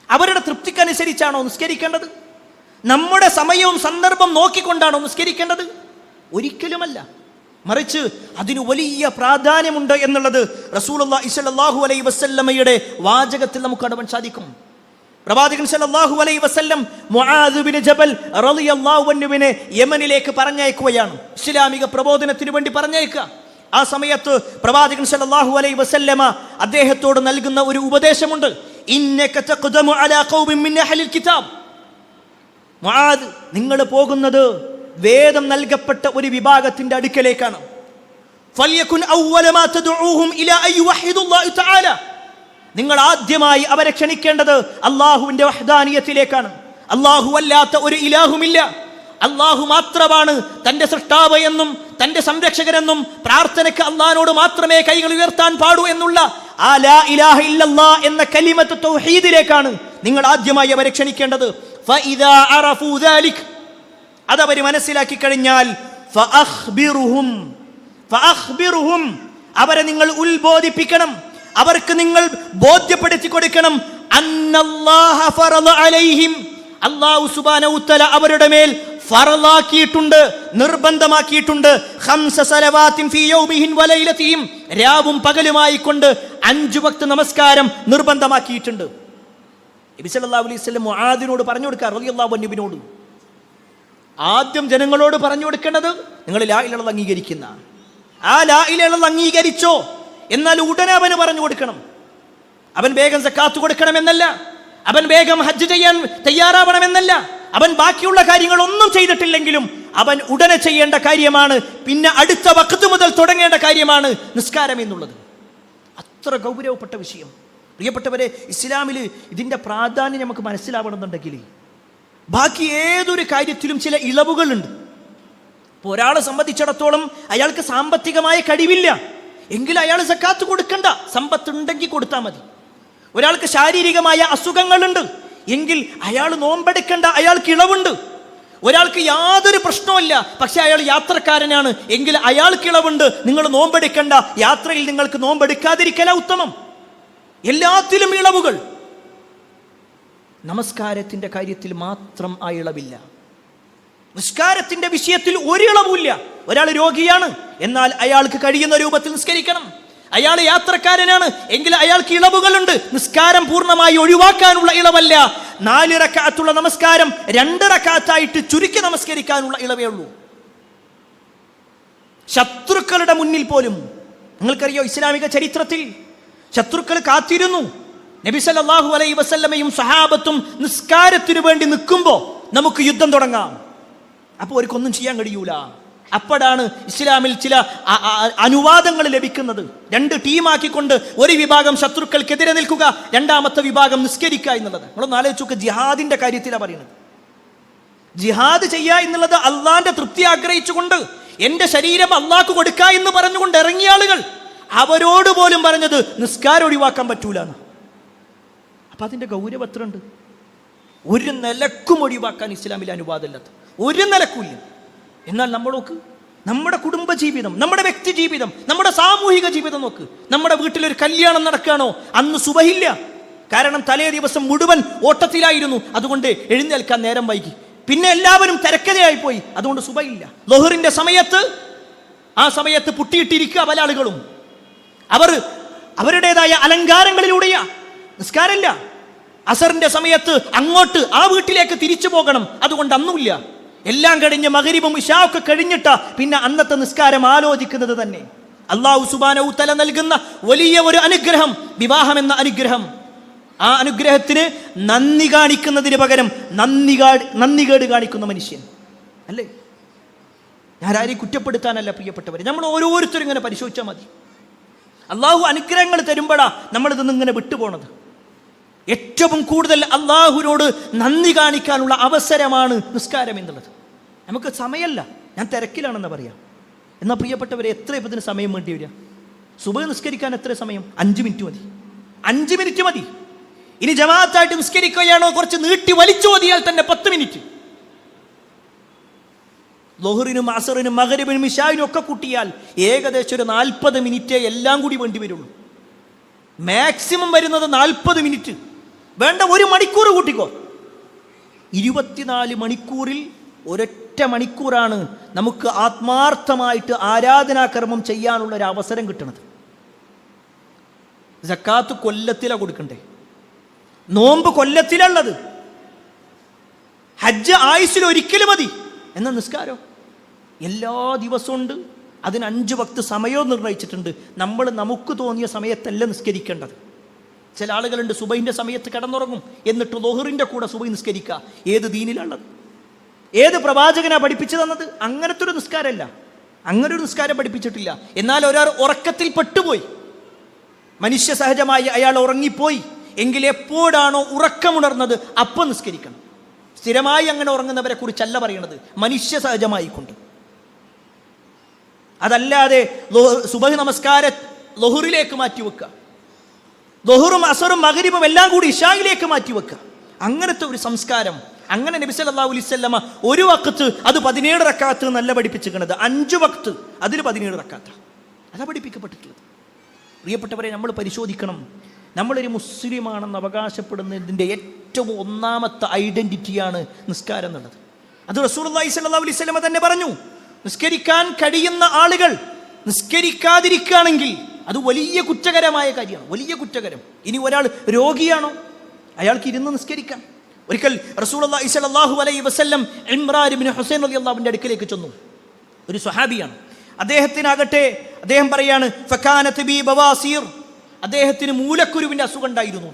അവരുടെ തൃപ്തിക്കനുസരിച്ചാണോ നിസ്കരിക്കേണ്ടത്? നമ്മുടെ സമയവും സന്ദർഭം നോക്കിക്കൊണ്ടാണോ നിസ്കരിക്കേണ്ടത്? ഒരിക്കലുമല്ല. മറിച്ച് അതിന് വലിയ പ്രാധാന്യമുണ്ട് എന്നുള്ളത് റസൂലുള്ളാഹി സ്വല്ലല്ലാഹു അലൈഹി വസല്ലമയുടെ വാചകത്തിൽ നമുക്ക് കാണാൻ സാധിക്കും. പ്രവാചകൻ സല്ലല്ലാഹു അലൈഹി വസല്ലം മുആദ് ബിൻ ജബൽ റളിയല്ലാഹു അൻഹുവിനെ യമനിലേക്ക് പറഞ്ഞയക്കുകയാണ്, ഇസ്ലാമിക പ്രബോധനത്തിന് വേണ്ടി പറഞ്ഞയക്കുക. ആ സമയത്ത് പ്രവാചകൻ സല്ലല്ലാഹു അലൈഹി വസല്ലമ അദ്ദേഹത്തോട് നൽകുന്ന ഒരു ഉപദേശമുണ്ട്. ഇന്നക തഖ്ദമു അലാ ഖൗമിൻ മിൻ അഹ്ലിൽ കിതാബ്. മുആദ്, നിങ്ങൾ പോകുന്നത് വേദം നൽകപ്പെട്ട ഒരു വിഭാഗത്തിന്റെ അടുക്കലേക്കാണ്. ഫൽയകുൻ അവ്വല മാ തദ്ഉഹും ഇലാ അൻ യുവഹിദുല്ലാഹി തആല. നിങ്ങൾ ആദ്യമായി അവരെ ക്ഷണിക്കേണ്ടത് അല്ലാഹുവിന്റെ വഹ്ദാനിയത്തിലേക്കാണ്. അല്ലാഹു അല്ലാത്ത ഒരു ഇലാഹുമില്ല, അല്ലാഹു മാത്രമാണ് തന്റെ സൃഷ്ടാവ് എന്നും തന്റെ സംരക്ഷകരെന്നും പ്രാർത്ഥനയ്ക്ക് അല്ലാഹുവോട് മാത്രമേ കൈകൾ ഉയർത്താൻ പാടൂ എന്നുള്ള ആ ലാ ഇലാഹ ഇല്ലല്ലാഹ് എന്ന കലിമത്ത് തൗഹീദിലേക്കാണ് നിങ്ങൾ ആദ്യമായി അവരെ ക്ഷണിക്കേണ്ടത്. ഫഇദാ അറഫൂ ദാലിക, അതവര് മനസ്സിലാക്കി കഴിഞ്ഞാൽ ഫഅഖ്ബിറുഹും, അവരെ നിങ്ങൾ ഉത്ബോധിപ്പിക്കണം, അവർക്ക് നിങ്ങൾ ബോധ്യപ്പെടുത്തി കൊടുക്കണം. അന്നല്ലാഹ ഫറള അലൈഹിം, അല്ലാഹു സുബ്ഹാനഹു വതആല അവരുടെ മേൽ ഫറളാക്കിയിട്ടുണ്ട്, നിർബന്ധമാക്കിയിട്ടുണ്ട്. 5 സലവാത്തിൻ ഫീ യൗമിഹിൻ വലൈലതിഹിം, രാവും പകലുമായി കൊണ്ട് 5 വക്ത് നമസ്കാരം നിർബന്ധമാക്കിയിട്ടുണ്ട്. നബി സല്ലല്ലാഹു അലൈഹി വസല്ലം മുആദിനോട് പറഞ്ഞു കൊടുക്കുക, റളിയല്ലാഹു അൻഹുവിനോട്. ആദ്യം ജനങ്ങളോട് പറഞ്ഞു കൊടുക്കേണ്ടത്, നിങ്ങൾ ലാ ഇലാഹ ഇല്ലല്ലാഹ് അംഗീകരിക്കുന്ന, ആ ലാ ഇലാഹ ഇല്ലല്ലാഹ് അംഗീകരിച്ചോ എന്നാൽ ഉടനെ അവന് പറഞ്ഞു കൊടുക്കണം. അവൻ വേഗം സക്കാത്ത് കൊടുക്കണമെന്നല്ല, അവൻ വേഗം ഹജ്ജ് ചെയ്യാൻ തയ്യാറാവണമെന്നല്ല, അവൻ ബാക്കിയുള്ള കാര്യങ്ങളൊന്നും ചെയ്തിട്ടില്ലെങ്കിലും അവൻ ഉടനെ ചെയ്യേണ്ട കാര്യമാണ്, പിന്നെ അടുത്ത വഖ്ത് മുതൽ തുടങ്ങേണ്ട കാര്യമാണ് നിസ്കാരം എന്നുള്ളത്. അത്ര ഗൗരവപ്പെട്ട വിഷയം. പ്രിയപ്പെട്ടവരെ, ഇസ്ലാമിൽ ഇതിൻ്റെ പ്രാധാന്യം നമുക്ക് മനസ്സിലാവണമെന്നുണ്ടെങ്കിൽ ബാക്കി ഏതൊരു കാര്യത്തിലും ചില ഇളവുകളുണ്ട്. ഇപ്പോൾ ഒരാളെ സംബന്ധിച്ചിടത്തോളം അയാൾക്ക് സാമ്പത്തികമായ കഴിവില്ല എങ്കിൽ അയാൾ സക്കാത്ത് കൊടുക്കണ്ട, സമ്പത്ത് ഉണ്ടെങ്കിൽ കൊടുത്താൽ മതി. ഒരാൾക്ക് ശാരീരികമായ അസുഖങ്ങളുണ്ട് എങ്കിൽ അയാൾ നോമ്പെടുക്കേണ്ട, അയാൾക്ക് ഇളവുണ്ട്. ഒരാൾക്ക് യാതൊരു പ്രശ്നവുമില്ല പക്ഷെ അയാൾ യാത്രക്കാരനാണ് എങ്കിൽ അയാൾക്ക് ഇളവുണ്ട്, നിങ്ങൾ നോമ്പെടുക്കേണ്ട, യാത്രയിൽ നിങ്ങൾക്ക് നോമ്പെടുക്കാതിരിക്കല ഉത്തമം. എല്ലാത്തിലും ഇളവുകൾ. നമസ്കാരത്തിന്റെ കാര്യത്തിൽ മാത്രം ആ ഇളവില്ല. നിസ്കാരത്തിന്റെ വിഷയത്തിൽ ഒരു ഇളവുമില്ല. ഒരാൾ രോഗിയാണ് എന്നാൽ അയാൾക്ക് കഴിയുന്ന രൂപത്തിൽ നിസ്കരിക്കണം. അയാൾ യാത്രക്കാരനാണ് എങ്കിൽ അയാൾക്ക് ഇളവുകളുണ്ട്. നിസ്കാരം പൂർണ്ണമായി ഒഴിവാക്കാനുള്ള ഇളവല്ല. 4 റക്അത്തുള്ള നമസ്കാരം 2 റക്അത്തായിട്ട് ചുരുക്കി നമസ്കരിക്കാനുള്ള ഇളവേ ഉള്ളൂ. ശത്രുക്കളുടെ മുന്നിൽ പോലും. നിങ്ങൾക്കറിയോ, ഇസ്ലാമിക ചരിത്രത്തിൽ ശത്രുക്കൾ കാത്തിരുന്നു. നബി സല്ലല്ലാഹു അലൈഹി വസല്ലമയും സഹാബത്തും നിസ്കാരത്തിനു വേണ്ടി നിൽക്കുമ്പോൾ നമുക്ക് യുദ്ധം തുടങ്ങാം. അപ്പോൾ അവർക്കൊന്നും ചെയ്യാൻ കഴിയൂല. അപ്പോഴാണ് ഇസ്ലാമിൽ ചില അനുവാദങ്ങൾ ലഭിക്കുന്നത്. 2 ടീമാക്കിക്കൊണ്ട് ഒരു വിഭാഗം ശത്രുക്കൾക്കെതിരെ നിൽക്കുക, രണ്ടാമത്തെ വിഭാഗം നിസ്കരിക്കുക എന്നുള്ളത്. നമ്മളൊന്ന് ആലോചിച്ച് നോക്കുക, ജിഹാദിന്റെ കാര്യത്തിലാണ് പറയുന്നത്. ജിഹാദ് ചെയ്യുക എന്നുള്ളത് അള്ളാന്റെ തൃപ്തി ആഗ്രഹിച്ചുകൊണ്ട് എന്റെ ശരീരം അള്ളാഹ്ക്ക് കൊടുക്കുക എന്ന് പറഞ്ഞുകൊണ്ട് ഇറങ്ങിയ ആളുകൾ, അവരോട് പോലും പറഞ്ഞത് നിസ്കാരം ഒഴിവാക്കാൻ പറ്റൂല. അപ്പൊ അതിന്റെ ഗൗരവം എത്ര ഉണ്ട്? ഒരു നിലക്കും ഒഴിവാക്കാൻ ഇസ്ലാമിൽ അനുവാദമില്ലാത്ത, ഒരു നിലക്കൂല്ല. എന്നാൽ നമ്മൾ നോക്ക്, നമ്മുടെ കുടുംബ ജീവിതം, നമ്മുടെ വ്യക്തി ജീവിതം, നമ്മുടെ സാമൂഹിക ജീവിതം നോക്ക്. നമ്മുടെ വീട്ടിലൊരു കല്യാണം നടക്കുകയാണോ, അന്ന് സുബഹില്ല. കാരണം തലേ ദിവസം മുഴുവൻ ഓട്ടത്തിലായിരുന്നു, അതുകൊണ്ട് എഴുന്നേൽക്കാൻ നേരം വൈകി. പിന്നെ എല്ലാവരും തിരക്കഥയായി പോയി, അതുകൊണ്ട് സുബഹില്ല. ളുഹറിന്റെ സമയത്ത്, ആ സമയത്ത് പുട്ടിയിട്ടിരിക്കുക പല ആളുകളും. അവർ അവരുടേതായ അലങ്കാരങ്ങളിലൂടെയാ, നിസ്കാരമില്ല. അസറിന്റെ സമയത്ത് അങ്ങോട്ട് ആ വീട്ടിലേക്ക് തിരിച്ചു പോകണം, അതുകൊണ്ട് അന്നുമില്ല. എല്ലാം കഴിഞ്ഞ് മഗ്രിബും ഇശായൊക്കെ കഴിഞ്ഞിട്ടാ പിന്നെ അന്നത്തെ നിസ്കാരം ആലോചിക്കുന്നത് തന്നെ. അല്ലാഹു സുബ്ഹാനഹു തആല നൽകുന്ന വലിയ ഒരു അനുഗ്രഹം, വിവാഹം എന്ന അനുഗ്രഹം. ആ അനുഗ്രഹത്തിന് നന്ദി കാണിക്കുന്നതിന് പകരം നന്ദികേട് കാണിക്കുന്ന മനുഷ്യൻ അല്ലേ? ഞാൻ ആരെയും കുറ്റപ്പെടുത്താനല്ല പ്രിയപ്പെട്ടവരെ, നമ്മൾ ഓരോരുത്തരും ഇങ്ങനെ പരിശോധിച്ചാൽ മതി. അള്ളാഹു അനുഗ്രഹങ്ങൾ തരുമ്പോഴാ നമ്മളിതൊന്നും ഇങ്ങനെ വിട്ടുപോണത്. ഏറ്റവും കൂടുതൽ അള്ളാഹുവിനോട് നന്ദി കാണിക്കാനുള്ള അവസരമാണ് നിസ്കാരം എന്നുള്ളത്. നമുക്ക് സമയമല്ല, ഞാൻ തിരക്കിലാണെന്ന് പറയാം. എന്നാൽ പ്രിയപ്പെട്ടവരെ, എത്ര ഇതിന് സമയം വേണ്ടി വരിക? സുബഹ് നിസ്കരിക്കാൻ എത്ര സമയം? 5 മിനിറ്റ് മതി. 5 മിനിറ്റ് മതി. ഇനി ജമാഅത്തായിട്ട് നിസ്കരിക്കുകയാണോ, കുറച്ച് നീട്ടി വലിച്ചു മതിയാൽ തന്നെ 10 മിനിറ്റ്. ളുഹറിനും അസറിനും മഗ്രിബിനും ഇശായിനും ഒക്കെ കൂട്ടിയാൽ ഏകദേശം ഒരു 40 മിനിറ്റേ എല്ലാം കൂടി വേണ്ടി വരുള്ളൂ. മാക്സിമം വരുന്നത് 40 മിനിറ്റ്. വേണ്ട 1 മണിക്കൂർ കൂട്ടിക്കോ. 24 മണിക്കൂറിൽ ഒരൊറ്റ മണിക്കൂറാണ് നമുക്ക് ആത്മാർത്ഥമായിട്ട് ആരാധനാകർമ്മം ചെയ്യാനുള്ള ഒരു അവസരം കിട്ടുന്നത്. സക്കാത്ത് കൊല്ലത്തിലാണ് കൊടുക്കണ്ടേ, നോമ്പ് കൊല്ലത്തിലുള്ളത്, ഹജ്ജ് ആയുസ്സിൽ ഒരിക്കലും മതി. എന്നാൽ നിസ്കാരം എല്ലാ ദിവസവും ഉണ്ട്. അതിന് 5 വക്ത് സമയവും നിർണയിച്ചിട്ടുണ്ട്. നമ്മൾ നമുക്ക് തോന്നിയ സമയത്തല്ല നിസ്കരിക്കേണ്ടത്. ചില ആളുകളുണ്ട് സുബഹിന്റെ സമയത്ത് കിടന്നുറങ്ങും, എന്നിട്ട് ളുഹറിന്റെ കൂടെ സുബഹി നിസ്കരിക്കുക. ഏത് ദീനിലുള്ളത്? ഏത് പ്രവാചകനാ പഠിപ്പിച്ചു തന്നത്? അങ്ങനത്തെ ഒരു നിസ്കാരമല്ല, അങ്ങനെ ഒരു നിസ്കാരം പഠിപ്പിച്ചിട്ടില്ല. എന്നാൽ ഒരാൾ ഉറക്കത്തിൽ പെട്ടുപോയി, മനുഷ്യ സഹജമായി അയാൾ ഉറങ്ങിപ്പോയി എങ്കിൽ എപ്പോഴാണോ ഉറക്കമുണർന്നത് അപ്പം നിസ്കരിക്കണം. സ്ഥിരമായി അങ്ങനെ ഉറങ്ങുന്നവരെ കുറിച്ചല്ല പറയണത്, മനുഷ്യ സഹജമായി കൊണ്ട്. അതല്ലാതെ സുബഹി നമസ്കാരം ളുഹറിലേക്ക് മാറ്റിവെക്കുക, ളുഹറും അസറും മഗ്രിബും എല്ലാം കൂടി ഇശായിലേക്ക് മാറ്റിവെക്കുക, അങ്ങനത്തെ ഒരു സംസ്കാരം. അങ്ങനെ നബി സല്ലല്ലാഹു അലൈഹി വസല്ലമ 1 വഖ്ത് അത് 17 റക്അത്ത് എന്നല്ല പഠിപ്പിച്ചിരിക്കുന്നത്, 5 വഖ്ത് അതിൽ 17 റക്അത്ത് അതാ പഠിപ്പിക്കപ്പെട്ടിട്ടുള്ളത്. പ്രിയപ്പെട്ടവരെ, നമ്മൾ പരിശോധിക്കണം. നമ്മളൊരു മുസ്ലിമാണെന്ന് അവകാശപ്പെടുന്നതിൻ്റെ ഏറ്റവും ഒന്നാമത്തെ ഐഡന്റിറ്റിയാണ് നിസ്കാരം എന്നുള്ളത്. അത് റസൂലുള്ളാഹി സ്വല്ലല്ലാഹു അലൈഹി വസല്ലമ തന്നെ പറഞ്ഞു. നിസ്കരിക്കാൻ കഴിയുന്ന ആളുകൾ നിസ്കരിക്കാതിരിക്കുകയാണെങ്കിൽ അത് വലിയ കുറ്റകരമായ കാര്യമാണ്, വലിയ കുറ്റകരം. ഇനി ഒരാൾ രോഗിയാണോ, അയാൾക്ക് ഇരുന്ന് നിസ്കരിക്കാം. ഒരിക്കൽ റസൂലുള്ളാഹി സ്വല്ലല്ലാഹു അലൈഹി വസല്ലം ഇമ്രാൻ ഇബ്നു ഹുസൈൻ റളിയല്ലാഹുവിന്റെ അടുക്കലേക്ക് ചെന്നു. ഒരു സ്വഹാബിയാണ്. അദ്ദേഹത്തിനാകട്ടെ, അദ്ദേഹം പറയാണ്, ഫകാനത് ബി ബവാസീർ, അദ്ദേഹത്തിന് മൂലക്കുരുവിന്റെ അസുഖം ഉണ്ടായിരുന്നു.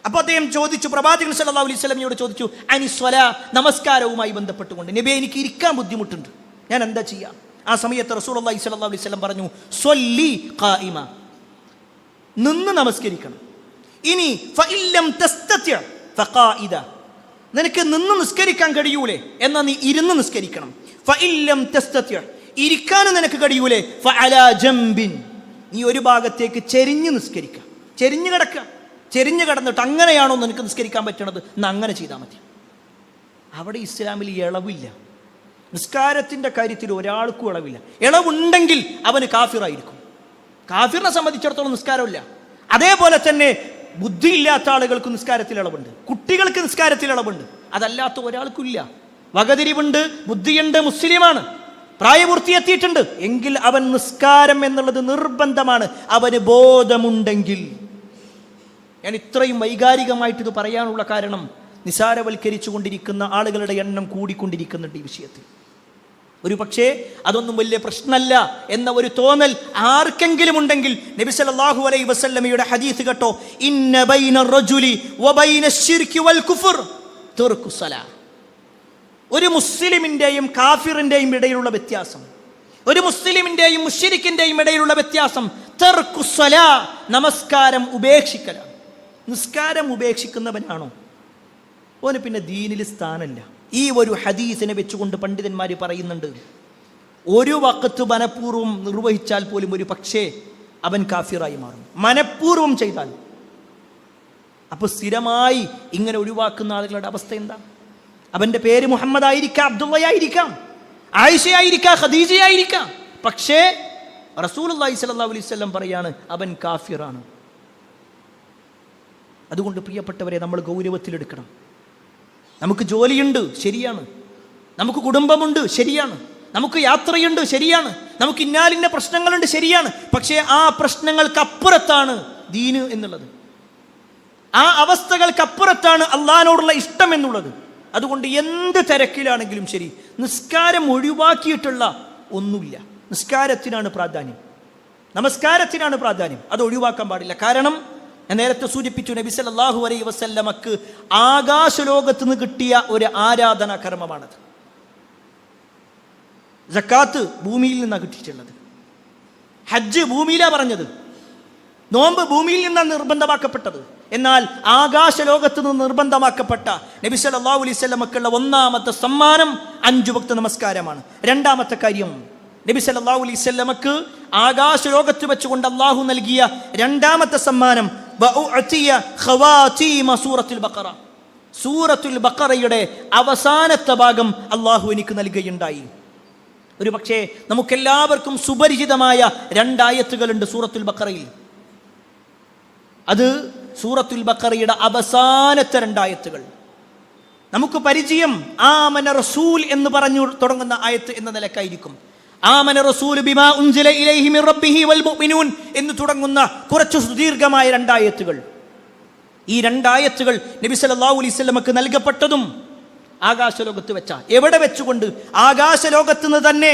അപ്പോൾ അദ്ദേഹം ചോദിച്ചു, പ്രവാചകൻ സല്ലല്ലാഹു അലൈഹി വസല്ലമയോട് ചോദിച്ചു, അനി സ്വലാ, നമസ്കാരവുമായി ബന്ധപ്പെട്ടുകൊണ്ട്, നബിയെ എനിക്ക് ഇരിക്കാൻ ബുദ്ധിമുട്ടുണ്ട്, ഞാൻ എന്താ ചെയ്യാം? ആ സമയത്ത് റസൂലുള്ളാഹി സ്വല്ലല്ലാഹു അലൈഹി വസല്ലം പറഞ്ഞു, സ്വല്ലി ഖായിമ, നിന്ന് നമസ്കരിക്കണം. ഇനി ഫഇല്ലം തസ്തതി ഫഖായിദ, നിനക്ക് നിന്ന് നിസ്കരിക്കാൻ കഴിയൂലേ, എന്നാൽ നീ ഇരുന്ന് നിസ്കരിക്കണം. ഫഇല്ലം തസ്തതി, ഇരിക്കാൻ നിനക്ക് കഴിയൂലേ, ഫഅലാ ജംബിൻ, നീ ഒരു ഭാഗത്തേക്ക് ചെരിഞ്ഞ് നിസ്കരിക്കുക, ചെരിഞ്ഞ് കിടക്കുക. ചെരിഞ്ഞ് കിടന്നിട്ട് അങ്ങനെയാണോ നിനക്ക് നിസ്കരിക്കാൻ പറ്റണത്, എന്ന് അങ്ങനെ ചെയ്താൽ മതി. അവിടെ ഇസ്ലാമിൽ ഇളവില്ല. നിസ്കാരത്തിൻ്റെ കാര്യത്തിൽ ഒരാൾക്കും ഇളവില്ല. ഇളവുണ്ടെങ്കിൽ അവന് കാഫിറായിരിക്കും. കാഫിറിനെ സംബന്ധിച്ചിടത്തോളം നിസ്കാരമില്ല. അതേപോലെ തന്നെ ബുദ്ധിയില്ലാത്ത ആളുകൾക്ക് നിസ്കാരത്തിൽ ഇളവുണ്ട്, കുട്ടികൾക്ക് നിസ്കാരത്തിൽ ഇളവുണ്ട്. അതല്ലാത്ത ഒരാൾക്കും ഇല്ല. വകതിരിവുണ്ട്, ബുദ്ധിയുണ്ട്, മുസ്ലിമാണ്, പ്രായപൂർത്തിയെത്തിയിട്ടുണ്ട് എങ്കിൽ അവൻ നിസ്കാരം എന്നുള്ളത് നിർബന്ധമാണ്, അവന് ബോധമുണ്ടെങ്കിൽ. ഞാൻ ഇത്രയും വൈകാരികമായിട്ട് ഇത് പറയാനുള്ള കാരണം, നിസാരവൽക്കരിച്ചു കൊണ്ടിരിക്കുന്ന ആളുകളുടെ എണ്ണം കൂടിക്കൊണ്ടിരിക്കുന്നുണ്ട് ഈ വിഷയത്തിൽ. ഒരു പക്ഷേ അതൊന്നും വലിയ പ്രശ്നമല്ല എന്ന ഒരു തോന്നൽ ആർക്കെങ്കിലും ഉണ്ടെങ്കിൽ നബി സല്ലല്ലാഹു അലൈഹി വസല്ലമയുടെ ഹദീസ് കേട്ടോ, ഇന്ന ബൈന റജുലി വബൈന ശിർകി വൽ കുഫർ തർക്കു സലാ. ഒരു മുസ്ലിമിന്റെയും കാഫിറിന്റെയും ഇടയിലുള്ള വ്യത്യാസം, ഒരു മുസ്ലിമിന്റെയും മുശ്രിക്കിന്റെയും ഇടയിലുള്ള വ്യത്യാസം തർക്കു സലാ, നമസ്കാരം ഉപേക്ഷിക്കലാണ്. നിസ്കാരം ഉപേക്ഷിക്കുന്നവനാണോ ഓന് പിന്നെ ദീനിൽ സ്ഥാനമില്ല. ഈ ഒരു ഹദീസിനെ വെച്ചുകൊണ്ട് പണ്ഡിതന്മാർ പറയുന്നുണ്ട്, ഒരു വഖത്ത് മനഃപൂർവ്വം നിർവഹിച്ചാൽ പോലും ഒരു പക്ഷേ അവൻ കാഫിറായി മാറും, മനഃപൂർവ്വം ചെയ്താൽ. അപ്പൊ സ്ഥിരമായി ഇങ്ങനെ ഒഴിവാക്കുന്ന ആളുകളുടെ അവസ്ഥ എന്താ? അവന്റെ പേര് മുഹമ്മദ് ആയിരിക്കാം, അബ്ദുള്ളയായിരിക്കാം, ആയിഷയായിരിക്കാം, ഖദീജയായിരിക്കാം, പക്ഷേ റസൂലുള്ളാഹി സ്വല്ലല്ലാഹു അലൈഹി വസല്ലം പറയാണ് അവൻ കാഫിറാണ്. അതുകൊണ്ട് പ്രിയപ്പെട്ടവരെ, നമ്മൾ ഗൗരവത്തിലെടുക്കണം. നമുക്ക് ജോലിയുണ്ട്, ശരിയാണ്. നമുക്ക് കുടുംബമുണ്ട്, ശരിയാണ്. നമുക്ക് യാത്രയുണ്ട്, ശരിയാണ്. നമുക്ക് ഇന്നാലിന്ന പ്രശ്നങ്ങളുണ്ട്, ശരിയാണ്. പക്ഷേ ആ പ്രശ്നങ്ങൾക്കപ്പുറത്താണ് ദീന് എന്നുള്ളത്. ആ അവസ്ഥകൾക്കപ്പുറത്താണ് അള്ളാഹിനോടുള്ള ഇഷ്ടം എന്നുള്ളത്. അതുകൊണ്ട് എന്ത് തിരക്കിലാണെങ്കിലും ശരി, നിസ്കാരം ഒഴിവാക്കിയിട്ടുള്ള ഒന്നുമില്ല. നിസ്കാരത്തിനാണ് പ്രാധാന്യം, നമസ്കാരത്തിനാണ് പ്രാധാന്യം. അത് ഒഴിവാക്കാൻ പാടില്ല. കാരണം ഞാൻ നേരത്തെ സൂചിപ്പിച്ചു, നബി സല്ലല്ലാഹു അലൈഹി വസല്ലമക്ക് ആകാശലോകത്ത് നിന്ന് കിട്ടിയ ഒരു ആരാധനാ കർമ്മമാണത്. സക്കാത്ത് ഭൂമിയിൽ നിന്നാണ് കിട്ടിയിട്ടുള്ളത്, ഹജ്ജ് ഭൂമിയിലാണ് പറഞ്ഞത്, നോമ്പ് ഭൂമിയിൽ നിന്നാണ് നിർബന്ധമാക്കപ്പെട്ടത്. എന്നാൽ ആകാശലോകത്ത് നിന്ന് നിർബന്ധമാക്കപ്പെട്ട നബി സല്ലല്ലാഹു അലൈഹി വസല്ലമക്കുള്ള ഒന്നാമത്തെ സമ്മാനം 5 വക്ത് നമസ്കാരമാണ്. രണ്ടാമത്തെ കാര്യം, നബി സല്ലല്ലാഹു അലൈഹി വസല്ലമക്ക് ആകാശലോകത്ത് വെച്ചുകൊണ്ട് അള്ളാഹു നൽകിയ രണ്ടാമത്തെ സമ്മാനം സൂറത്തുൽ ബഖറയുടെ അവസാനത്തെ ഭാഗം അള്ളാഹു എനിക്ക് നൽകുകയുണ്ടായി. ഒരു പക്ഷേ നമുക്കെല്ലാവർക്കും സുപരിചിതമായ 2 ആയത്തുകളുണ്ട് സൂറത്തുൽ ബഖറയിൽ. അത് സൂറത്തുൽ ബഖറയുടെ അവസാനത്തെ 2 ആയത്തുകൾ. നമുക്ക് പരിചയം ആമന റസൂൽ എന്ന് പറഞ്ഞു തുടങ്ങുന്ന ആയത്ത് എന്ന നിലക്കായിരിക്കും. ആമന റസൂൽ ബിമാ ഉൻസില ഇലൈഹി മിർ റബ്ബിഹി വൽ മുഅ്മിനൂൻ എന്ന് തുടങ്ങുന്ന കുറച്ച് സുദീർഘമായ 2 ആയത്തുകൾ. ഈ 2 ആയത്തുകൾ നബി സല്ലല്ലാഹു അലൈഹി വസല്ലമക്ക് നൽകപ്പെട്ടതും ആകാശലോകത്ത് വെച്ച, എവിടെ വെച്ചുകൊണ്ട്? ആകാശലോകത്ത് നിന്ന് തന്നെ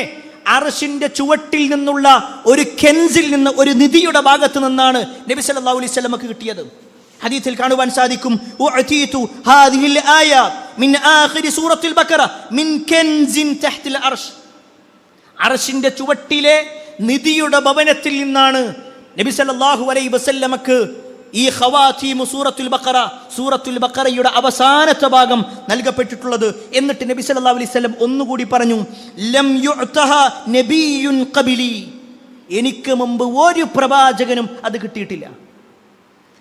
അർശിന്റെ ചുവട്ടിൽ നിന്നുള്ള ഒരു കെൻസിൽ നിന്ന്, ഒരു നിധിയുടെ ഭാഗത്ത് നിന്നാണ് നബി സല്ലല്ലാഹു അലൈഹി വസല്ലമക്ക് കിട്ടിയത്. ഹദീസിൽ കാണുവാൻ സാധിക്കും, ഉഅതീതു ഹാദിഹിൽ ആയ മിൻ ആഖിരി സൂറത്തുൽ ബഖറ മിൻ കൻസിൻ തഹ്തിൽ അർശ്. അർശിന്റെ ചുവട്ടിലെ നിധിയുടെ ഭവനത്തിൽ നിന്നാണ് നബി സല്ലല്ലാഹു അലൈഹി വസല്ലമക്ക് ഈ ഖവാതീമു സൂറത്തുൽ ബഖറയുടെ അവസാനത്തെ ഭാഗം നൽകപ്പെട്ടിട്ടുള്ളത്. എന്നിട്ട് നബി സല്ലല്ലാഹു അലൈഹി വസല്ലം ഒന്നുകൂടി പറഞ്ഞു, ലം യുഅതഹ നബിയ്യുൻ ഖബലി, എനിക്ക് മുമ്പ് ഒരു പ്രവാചകനും അത് കിട്ടിയിട്ടില്ല.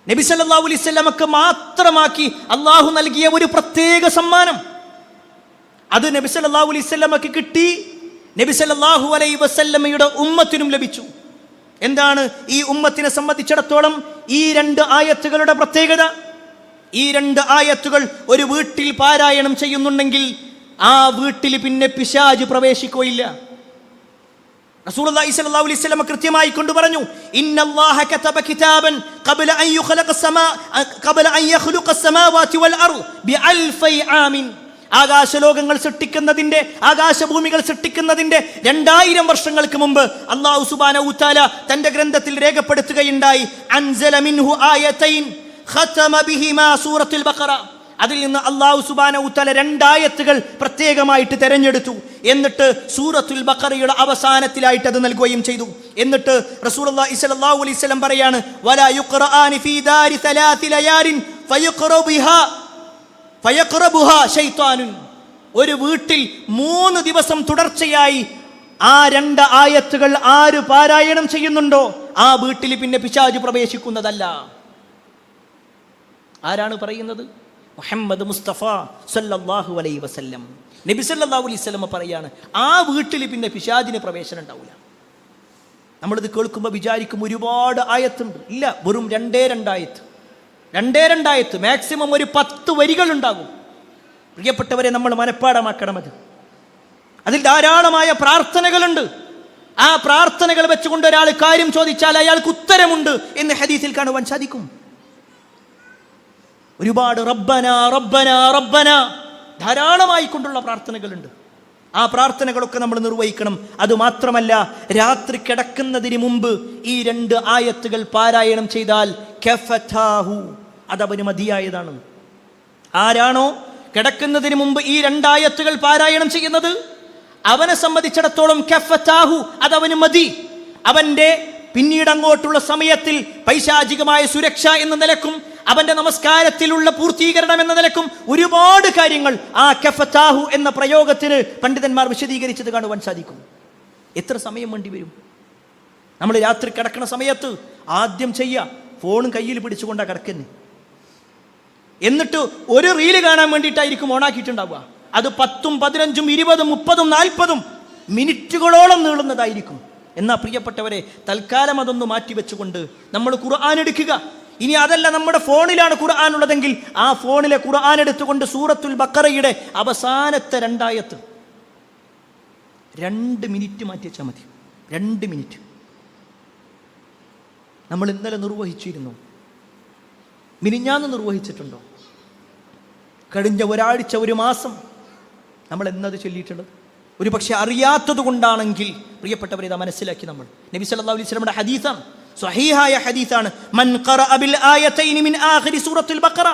നബി സല്ലല്ലാഹു അലൈഹി വസല്ലമക്ക് മാത്രമാക്കി അള്ളാഹു നൽകിയ ഒരു പ്രത്യേക സമ്മാനം. അത് നബി സല്ലല്ലാഹു അലൈഹി വസല്ലമക്ക് കിട്ടി, നബി സല്ലല്ലാഹു അലൈഹി വസല്ലമയുടെ ഉമ്മത്തിനും ലഭിച്ചു. എന്താണ് ഈ ഉമ്മത്തിനെ സംബന്ധിച്ചിടത്തോളം ഈ 2 ആയത്തുകളുടെ പ്രത്യേകത? ഈ 2 ആയത്തുകൾ ഒരു വീട്ടിൽ പാരായണം ചെയ്യുന്നുണ്ടെങ്കിൽ ആ വീട്ടിൽ പിന്നെ പിശാച് പ്രവേശിക്കുകയില്ല. റസൂലുള്ളാഹി സ്വല്ലല്ലാഹു അലൈഹി വസല്ലം കൃത്യമായി കൊണ്ട് പറഞ്ഞു, ഇന്നല്ലാഹ കതബ കിതാബൻ ഖബല അൻ യഖ്ലുഖ അസ്സമാവാതി വൽ അർദ് ബിഅൽഫി ആമിൻ. ആകാശലോകങ്ങൾ സൃഷ്ടിക്കുന്നതിന്റെ, ആകാശഭൂമികൾ സൃഷ്ടിക്കുന്നതിന്റെ 2000 വർഷങ്ങൾക്ക് മുമ്പ് അല്ലാഹു സുബ്ഹാനഹു തആല തന്റെ ഗ്രന്ഥത്തിൽ രേഖപ്പെടുത്തുകയുണ്ടായി, അൻസല മിൻഹു ആയതൈൻ ഖതമ ബിഹിമാ സൂറത്തുൽ ബഖറ. അതിൽ നിന്ന് അല്ലാഹു സുബ്ഹാനഹു തആല 2 ആയത്തുകൾ പ്രത്യേകമായിട്ട് തിരഞ്ഞെടുത്തു. എന്നിട്ട് സൂറത്തുൽ ബഖറയുടെ അവസാനത്തിലായിട്ട് അത് നൽകുകയും ചെയ്തു. എന്നിട്ട് റസൂലുള്ളാഹി സ്വല്ലല്ലാഹു അലൈഹി വസല്ലം പറയാണ്, വലാ യുഖ്റആനി ഫീ ദാരി 3 ലയാലിൻ ഫയഖ്റബുഹാ ശൈത്താനുൻ. ഒരു വീട്ടിൽ 3 ദിവസം തുടർച്ചയായി ആ 2 ആയത്തുകൾ ആര് പാരായണം ചെയ്യുന്നുണ്ടോ ആ വീട്ടിൽ പിന്നെ പിശാച് പ്രവേശിക്കുന്നതല്ല. ആരാണ് പറയുന്നത്? മുഹമ്മദ് മുസ്തഫ സല്ലല്ലാഹു അലൈഹി വസല്ലം. നബി സല്ലല്ലാഹു അലൈഹി വസല്ലം പറയാണ്, ആ വീട്ടിൽ പിന്നെ പിശാചിന് പ്രവേശനം ഉണ്ടാവില്ല. നമ്മളിത് കേൾക്കുമ്പോൾ വിചാരിക്കും ഒരുപാട് ആയത്തുണ്ട്. ഇല്ല, വെറും 2 ആയത്ത്, 2 ആയത്ത്, മാക്സിമം ഒരു 10 വരികൾ ഉണ്ടാകും. പ്രിയപ്പെട്ടവരെ, നമ്മൾ മനഃപ്പാടമാക്കണം അത്. അതിൽ ധാരാളമായ പ്രാർത്ഥനകളുണ്ട്. ആ പ്രാർത്ഥനകൾ വെച്ചുകൊണ്ട് ഒരാൾ കാര്യം ചോദിച്ചാൽ അയാൾക്ക് ഉത്തരമുണ്ട് എന്ന് ഹദീസിൽ കാണുവാൻ സാധിക്കും. ഒരുപാട് റബ്ബന റബ്ബന റബ്ബന ധാരാളമായി കൊണ്ടുള്ള പ്രാർത്ഥനകളുണ്ട്. ആ പ്രാർത്ഥനകളൊക്കെ നമ്മൾ നിർവഹിക്കണം. അതുമാത്രമല്ല, രാത്രി കിടക്കുന്നതിന് മുമ്പ് ഈ 2 ആയത്തുകൾ പാരായണം ചെയ്താൽ കഫതാഹു, അതവന് മതിയായതാണ്. ആരാണോ കിടക്കുന്നതിന് മുമ്പ് ഈ 2 ആയത്തുകൾ പാരായണം ചെയ്യുന്നത്, അവനെ സംബന്ധിച്ചിടത്തോളം കഫതാഹു, അതവന് മതി. അവന്റെ പിന്നീട് അങ്ങോട്ടുള്ള സമയത്തിൽ പൈശാചികമായ സുരക്ഷ എന്ന നിലക്കും അവന്റെ നമസ്കാരത്തിലുള്ള പൂർത്തീകരണം എന്ന നിലക്കും ഒരുപാട് കാര്യങ്ങൾ ആ കഫതാഹു എന്ന പ്രയോഗത്തിന് പണ്ഡിതന്മാർ വിശദീകരിച്ചത് കാണുവാൻ സാധിക്കും. എത്ര സമയം വേണ്ടി വരും? നമ്മൾ രാത്രി കിടക്കുന്ന സമയത്ത് ആദ്യം ഫോണും കയ്യിൽ പിടിച്ചുകൊണ്ടാണ് കിടക്കുന്നത്. എന്നിട്ട് ഒരു റീല് കാണാൻ വേണ്ടിയിട്ടായിരിക്കും ഓണാക്കിയിട്ടുണ്ടാവുക. അത് 10, 15, 20, 30, 40 മിനിറ്റുകളോളം നീളുന്നതായിരിക്കും. എന്നാ പ്രിയപ്പെട്ടവരെ, തൽക്കാലം അതൊന്ന് മാറ്റിവെച്ചുകൊണ്ട് നമ്മൾ ഖുർആൻ എടുക്കുക. ഇനി അതല്ല, നമ്മുടെ ഫോണിലാണ് ഖുർആൻ ഉള്ളതെങ്കിൽ ആ ഫോണിലെ ഖുർആൻ എടുത്തുകൊണ്ട് സൂറത്തുൽ ബഖറയുടെ അവസാനത്തെ 2 ആയത്ത് 2 മിനിറ്റ് മാറ്റി വെച്ചാൽ മതി. 2 മിനിറ്റ് നമ്മൾ ഇന്നലെ നിർവഹിച്ചിരുന്നു, മിനിഞ്ഞാന്ന് നിർവഹിച്ചിട്ടുണ്ടോ? കഴിഞ്ഞ ഒരാഴ്ച, ഒരു മാസം നമ്മൾ എന്നത് ചൊല്ലിയിട്ടുള്ളത്? ഒരു പക്ഷെ അറിയാത്തത് കൊണ്ടാണെങ്കിൽ പ്രിയപ്പെട്ടവരെ, ഇതാ മനസ്സിലാക്കി. നമ്മൾ നബി സല്ലല്ലാഹു അലൈഹി വസല്ലമയുടെ ഹദീസാണ്, സ്വഹീഹായ ഹദീസാണ്. മൻ ഖറഅ ബിൽ ആയതൈനി മിൻ ആഖിരി സൂറത്തുൽ ബഖറ,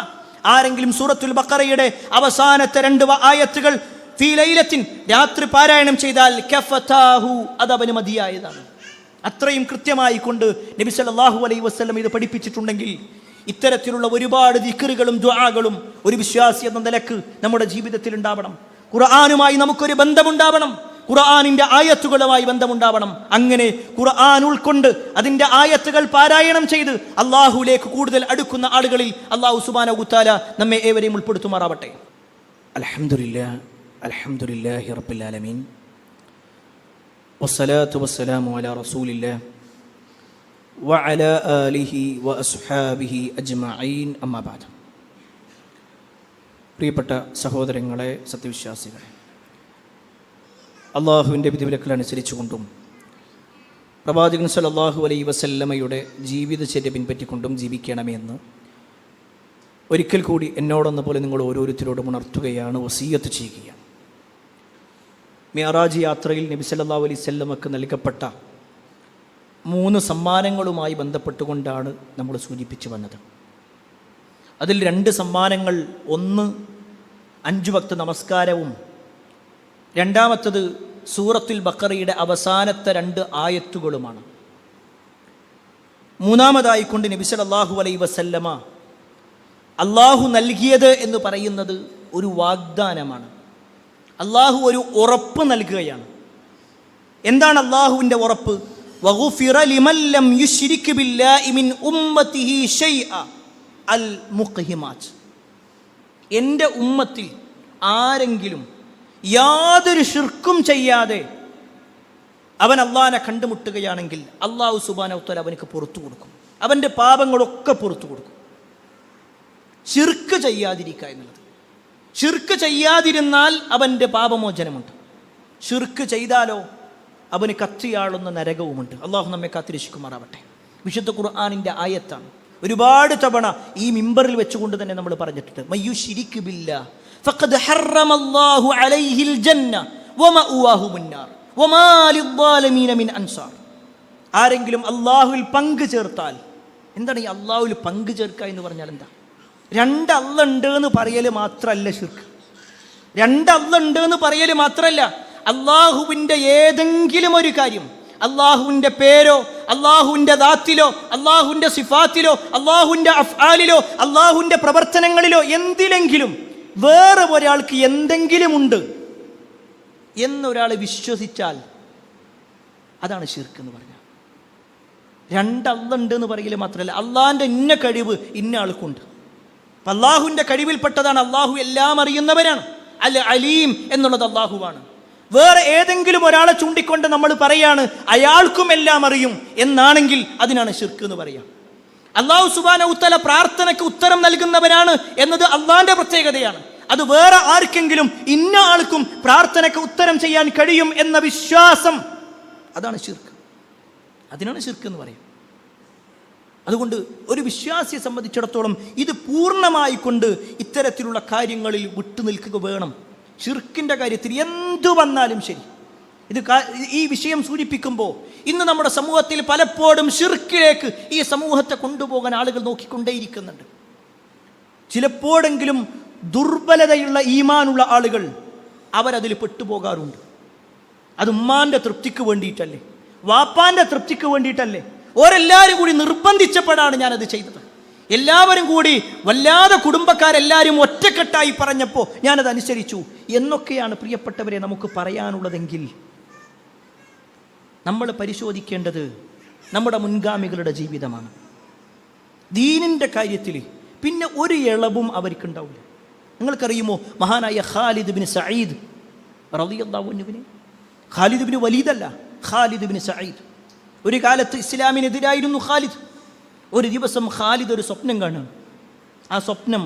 ആരെങ്കിലും സൂറത്തുൽ ബഖറയുടെ അവസാനത്തെ 2 ആയത്തുകൾ ഫീ ലൈലത്തിൻ, രാത്രി പാരായണം ചെയ്താൽ കഫതാഹു, അതവന് മതിയായതാണ്. അത്രയും കൃത്യമായി കൊണ്ട് നബി സല്ലല്ലാഹു അലൈഹി വസല്ലം ഇത് പഠിപ്പിച്ചിട്ടുണ്ടെങ്കിൽ ഇത്തരത്തിലുള്ള ഒരുപാട് ദിക്റുകളും ദുആകളും ഒരു വിശ്വാസി എന്ന നിലക്ക് നമ്മുടെ ജീവിതത്തിൽ ഉണ്ടാവണം. ഖുർആനുമായി നമുക്കൊരു ബന്ധമുണ്ടാവണം, ഖുർആനിന്റെ ആയത്തുകളുമായി ബന്ധമുണ്ടാവണം. അങ്ങനെ ഖുർആൻ ഉൾക്കൊണ്ട് അതിന്റെ ആയത്തുകൾ പാരായണം ചെയ്ത് അല്ലാഹുവിലേക്ക് കൂടുതൽ അടുക്കുന്ന ആളുകളിൽ അല്ലാഹു സുബ്ഹാനഹു വ തആല നമ്മെ ഏവരെയും ഉൾപ്പെടുത്തുമാറാവട്ടെ. അൽഹംദുലില്ലാഹി റബ്ബിൽ ആലമീൻ, വസ്സലാത്തു വസ്സലാമു അലാ റസൂലില്ലാഹ് വഅലാ ആലിഹി വഅസ്ഹാബിഹി അജ്മഈൻ, അമ്മാ ബഅദ്. പ്രിയപ്പെട്ട സഹോദരങ്ങളെ, സത്യവിശ്വാസികളെ, അള്ളാഹുവിൻ്റെ വിധിവിലക്കലനുസരിച്ചുകൊണ്ടും പ്രവാചകൻ സല്ലല്ലാഹു അലൈഹി വസല്ലമയുടെ ജീവിതചര്യ പിൻപറ്റിക്കൊണ്ടും ജീവിക്കണമെന്ന് ഒരിക്കൽ കൂടി എന്നോടെന്ന പോലെ നിങ്ങൾ ഓരോരുത്തരോടും ഉണർത്തുകയാണ്, വസിയ്യത്ത് ചെയ്യുകയാണ്. മിഅ്റാജ് യാത്രയിൽ നബി സല്ലല്ലാഹു അലൈഹി വസല്ലമക്ക് നൽകപ്പെട്ട 3 സമ്മാനങ്ങളുമായി ബന്ധപ്പെട്ടുകൊണ്ടാണ് നമ്മൾ സൂചിപ്പിച്ചു വന്നത്. അതിൽ 2 സമ്മാനങ്ങൾ, ഒന്ന് 5 വക്ത് നമസ്കാരവും, രണ്ടാമത്തത് സൂറത്തുൽ ബഖറയുടെ അവസാനത്തെ 2 ആയത്തുകളുമാണ്. മൂന്നാമതായിക്കൊണ്ട് നബി സല്ലല്ലാഹു അലൈഹി വസല്ലമ അള്ളാഹു നൽകിയത് എന്ന് പറയുന്നത് ഒരു വാഗ്ദാനമാണ്. അള്ളാഹു ഒരു ഉറപ്പ് നൽകുകയാണ്. എന്താണ് അള്ളാഹുവിൻ്റെ ഉറപ്പ്? വഗുഫിറ ലിമൻ ലം യുശ്രിക് ബില്ലാഹി മിൻ ഉമ്മത്തിഹി ശൈഅ അൽ മുഖ്ഹിമാത്ത്. എൻ്റെ ഉമ്മത്തിൽ ആരെങ്കിലും യാതൊരു ശിർക്കും ചെയ്യാതെ അവൻ അള്ളാഹിനെ കണ്ടുമുട്ടുകയാണെങ്കിൽ അള്ളാഹു സുബ്ഹാനഹു വ തആല അവനക്ക് പുറത്തു കൊടുക്കും, അവൻ്റെ പാപങ്ങളൊക്കെ പുറത്തു കൊടുക്കും. ശിർക്ക് ചെയ്യാതിരിക്കുക എന്നുള്ളത്, ശിർക്ക് ചെയ്യാതിരുന്നാൽ അവൻ്റെ പാപമോചനമുണ്ട്. ശിർക്ക് ചെയ്താലോ അവന് കത്തിയാളുന്ന നരകവുമുണ്ട്. അള്ളാഹു നമ്മെ കാത്തിരക്ഷിക്കുമാറാവട്ടെ. വിശുദ്ധ ഖുർആനിൻ്റെ ആയത്താണ്. ഒരുപാട് തവണ ഈ മിമ്പറിൽ വെച്ചുകൊണ്ട് തന്നെ നമ്മൾ പറഞ്ഞിട്ടുണ്ട്, മയ്യുശ്രിക് ബില്ലാഹ് ഫഖദ് ഹറമല്ലാഹു അലൈഹിൽ ജന്ന വമഅവാഹു മുന്നാർ വമാ ലിദ്ദാലിമീന മിൻ അൻസാർ. ആരെങ്കിലും അള്ളാഹുവിൽ പങ്കു ചേർത്താൽ, എന്താണ് ഈ അള്ളാഹുവിൽ പങ്കു ചേർക്കുക എന്ന് പറഞ്ഞാൽ എന്താ? 2 അല്ലാഹ് ഉണ്ട് എന്ന് പറയൽ മാത്രമല്ല ശിർക്ക്. 2 അല്ലാഹ് ഉണ്ട് എന്ന് പറയൽ മാത്രമല്ല, അള്ളാഹുവിൻ്റെ ഏതെങ്കിലും ഒരു കാര്യം, അള്ളാഹുവിൻ്റെ പേരോ അള്ളാഹുവിൻ്റെ ദാത്തിലോ അള്ളാഹുവിൻ്റെ സിഫാത്തിലോ അള്ളാഹുവിൻ്റെ അഫ്ആലിലോ അള്ളാഹുവിൻ്റെ പ്രവർത്തനങ്ങളിലോ എന്തിലെങ്കിലും വേറെ ഒരാൾക്ക് എന്തെങ്കിലും ഉണ്ട് എന്നൊരാൾ വിശ്വസിച്ചാൽ അതാണ് ശിർക്ക് എന്ന് പറഞ്ഞാൽ. 2 അല്ലാഹ് ഉണ്ട് എന്ന് പറയൽ മാത്രമല്ല, അള്ളാഹിൻ്റെ ഇന്ന കഴിവ് ഇന്ന ആൾക്കുണ്ട്. അപ്പം അള്ളാഹുവിൻ്റെ കഴിവിൽപ്പെട്ടതാണ് അള്ളാഹു എല്ലാം അറിയുന്നവരാണ്. അൽ അലീം എന്നുള്ളത് അള്ളാഹുവാണ്. വേറെ ഏതെങ്കിലും ഒരാളെ ചൂണ്ടിക്കൊണ്ട് നമ്മൾ പറയാണ് അയാൾക്കും എല്ലാം അറിയും എന്നാണെങ്കിൽ അതിനാണ് ശിർക്ക് എന്ന് പറയാം. അള്ളാഹു സുബ്ഹാനഹു വ തആല പ്രാർത്ഥനയ്ക്ക് ഉത്തരം നൽകുന്നവരാണ് എന്നത് അള്ളാഹിൻ്റെ പ്രത്യേകതയാണ്. അത് വേറെ ആർക്കെങ്കിലും ഇന്ന ആൾക്കും പ്രാർത്ഥനയ്ക്ക് ഉത്തരം ചെയ്യാൻ കഴിയും എന്ന വിശ്വാസം, അതാണ് ശിർക്ക്. അതിനാണ് ശിർക്ക് എന്ന് പറയും. അതുകൊണ്ട് ഒരു വിശ്വാസിയെ സംബന്ധിച്ചിടത്തോളം ഇത് പൂർണ്ണമായി കൊണ്ട് ഇത്തരത്തിലുള്ള കാര്യങ്ങളിൽ വിട്ടുനിൽക്കുക വേണം. ശിർക്കിൻ്റെ കാര്യത്തിൽ എന്ത് എന്തു വന്നാലും ശരി. ഈ വിഷയം സൂചിപ്പിക്കുമ്പോൾ ഇന്ന് നമ്മുടെ സമൂഹത്തിൽ പലപ്പോഴും ശിർക്കിലേക്ക് ഈ സമൂഹത്തെ കൊണ്ടുപോകാൻ ആളുകൾ നോക്കിക്കൊണ്ടേയിരിക്കുന്നുണ്ട്. ചിലപ്പോഴെങ്കിലും ദുർബലതയുള്ള ഈമാനുള്ള ആളുകൾ അവരതിൽ പെട്ടുപോകാറുണ്ട്. അത് ഉമ്മാൻ്റെ തൃപ്തിക്ക് വേണ്ടിയിട്ടല്ലേ, വാപ്പാൻ്റെ തൃപ്തിക്ക് വേണ്ടിയിട്ടല്ലേ, ഓരെല്ലാവരും കൂടി നിർബന്ധിച്ചപ്പോഴാണ് ഞാനത് ചെയ്തത്. എല്ലാവരും കൂടി വല്ലാതെ കുടുംബക്കാരെല്ലാവരും ഒറ്റക്കെട്ടായി പറഞ്ഞപ്പോൾ ഞാനത് അനുസരിച്ചു എന്നൊക്കെയാണ് പ്രിയപ്പെട്ടവരെ നമുക്ക് പറയാനുള്ളതെങ്കിൽ നമ്മൾ പരിശോധിക്കേണ്ടത് നമ്മുടെ മുൻഗാമികളുടെ ജീവിതമാണ്. ദീനിൻ്റെ കാര്യത്തിൽ പിന്നെ ഒരു ഇളവും അവർക്കുണ്ടാവില്ല. നിങ്ങൾക്കറിയുമോ മഹാനായ ഖാലിദ് ബിൻ സഈദ് റളിയല്ലാഹു അൻഹുവിനെ? ഖാലിദ് ബിൻ വലീദല്ല, ഖാലിദ് ബിൻ സഈദ്. ഒരു കാലത്ത് ഇസ്ലാമിനെതിരായിരുന്നു ഖാലിദ്. ഒരു ദിവസം ഖാലിദ് ഒരു സ്വപ്നം കാണും. ആ സ്വപ്നം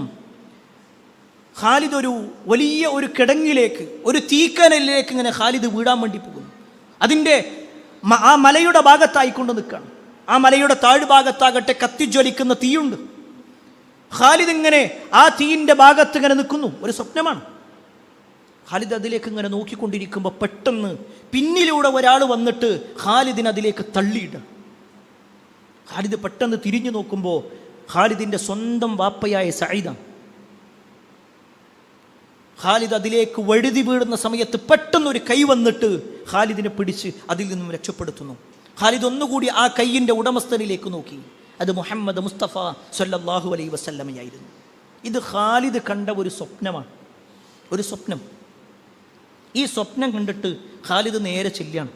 ഖാലിദ് ഒരു വലിയ ഒരു കിടങ്ങിലേക്ക്, ഒരു തീക്കനലിലേക്ക് ഇങ്ങനെ ഖാലിദ് വീഴാൻ വേണ്ടി പോകുന്നു. അതിൻ്റെ ആ മലയുടെ ഭാഗത്തായിക്കൊണ്ട് നിൽക്കുകയാണ്. ആ മലയുടെ താഴ്ഭാഗത്താകട്ടെ കത്തിജ്വലിക്കുന്ന തീയുണ്ട്. ഖാലിദ് ഇങ്ങനെ ആ തീയിൻ്റെ ഭാഗത്ത് ഇങ്ങനെ നിൽക്കുന്നു. ഒരു സ്വപ്നമാണ്. ഖാലിദ് അതിലേക്ക് ഇങ്ങനെ നോക്കിക്കൊണ്ടിരിക്കുമ്പോൾ പെട്ടെന്ന് പിന്നിലൂടെ ഒരാൾ വന്നിട്ട് ഖാലിദിനെ അതിലേക്ക് തള്ളിയിടുക. ഖാലിദ് പെട്ടെന്ന് തിരിഞ്ഞു നോക്കുമ്പോൾ ഖാലിദിൻ്റെ സ്വന്തം വാപ്പയായ സഈദാണ്. ഖാലിദ് അതിലേക്ക് വഴുതി വീഴുന്ന സമയത്ത് പെട്ടെന്നൊരു കൈ വന്നിട്ട് ഖാലിദിനെ പിടിച്ച് അതിൽ നിന്നും രക്ഷപ്പെടുത്തുന്നു. ഖാലിദ് ഒന്നുകൂടി ആ കൈയിൻ്റെ ഉടമസ്ഥനിലേക്ക് നോക്കി. അത് മുഹമ്മദ് മുസ്തഫ സല്ലല്ലാഹു അലൈഹി വസല്ലമയായിരുന്നു. ഇത് ഖാലിദ് കണ്ട ഒരു സ്വപ്നമാണ്, ഒരു സ്വപ്നം. ഈ സ്വപ്നം കണ്ടിട്ട് ഖാലിദ് നേരെ ചെല്ലുകയാണ്.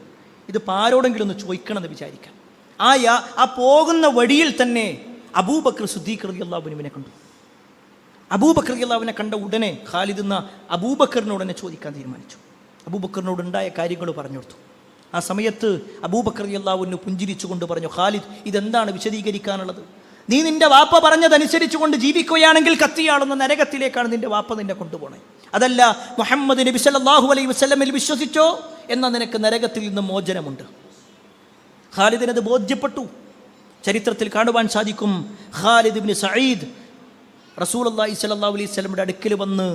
ഇത് ആരോടെങ്കിലും ഒന്ന് ചോദിക്കണമെന്ന് വിചാരിക്കാം. ആ പോകുന്ന വഴിയിൽ തന്നെ അബൂബക്കർ സിദ്ദീഖ് റളിയല്ലാഹു അൻഹുവിനെ കണ്ടു. അബൂബക്കർ റളിയല്ലാഹുവിനെ കണ്ട ഉടനെ ഖാലിദ് അബൂബക്കറിനോടനെ ചോദിക്കാൻ തീരുമാനിച്ചു. അബൂബക്കറിനോട് ഉണ്ടായ കാര്യങ്ങൾ പറഞ്ഞു കൊടുത്തു. ആ സമയത്ത് അബൂബക്കർ റളിയല്ലാഹു അൻഹു പുഞ്ചിരിച്ചുകൊണ്ട് പറഞ്ഞു, ഖാലിദ്, ഇതെന്താണ് വിശദീകരിക്കാനുള്ളത്? നീ നിന്റെ വാപ്പ പറഞ്ഞതനുസരിച്ച് കൊണ്ട് ജീവിക്കുകയാണെങ്കിൽ കത്തിയാളുന്ന നരകത്തിലേക്കാണ് നിന്റെ വാപ്പ നിന്നെ കൊണ്ടുപോകണേ. അതല്ല മുഹമ്മദ് നബി സല്ലല്ലാഹു അലൈഹി വസല്ലമയിൽ വിശ്വസിച്ചോ എന്നാൽ നിനക്ക് നരകത്തിൽ നിന്ന് മോചനമുണ്ട്. ഖാലിദിനത് ബോധ്യപ്പെട്ടു. ചരിത്രത്തിൽ കാണുവാൻ സാധിക്കും, ഖാലിദ് ഇബ്നു സഈദ് റസൂലുള്ളാഹി സ്വല്ലല്ലാഹു അലൈഹി വസല്ലമയുടെ അടുക്കൽ വന്ന്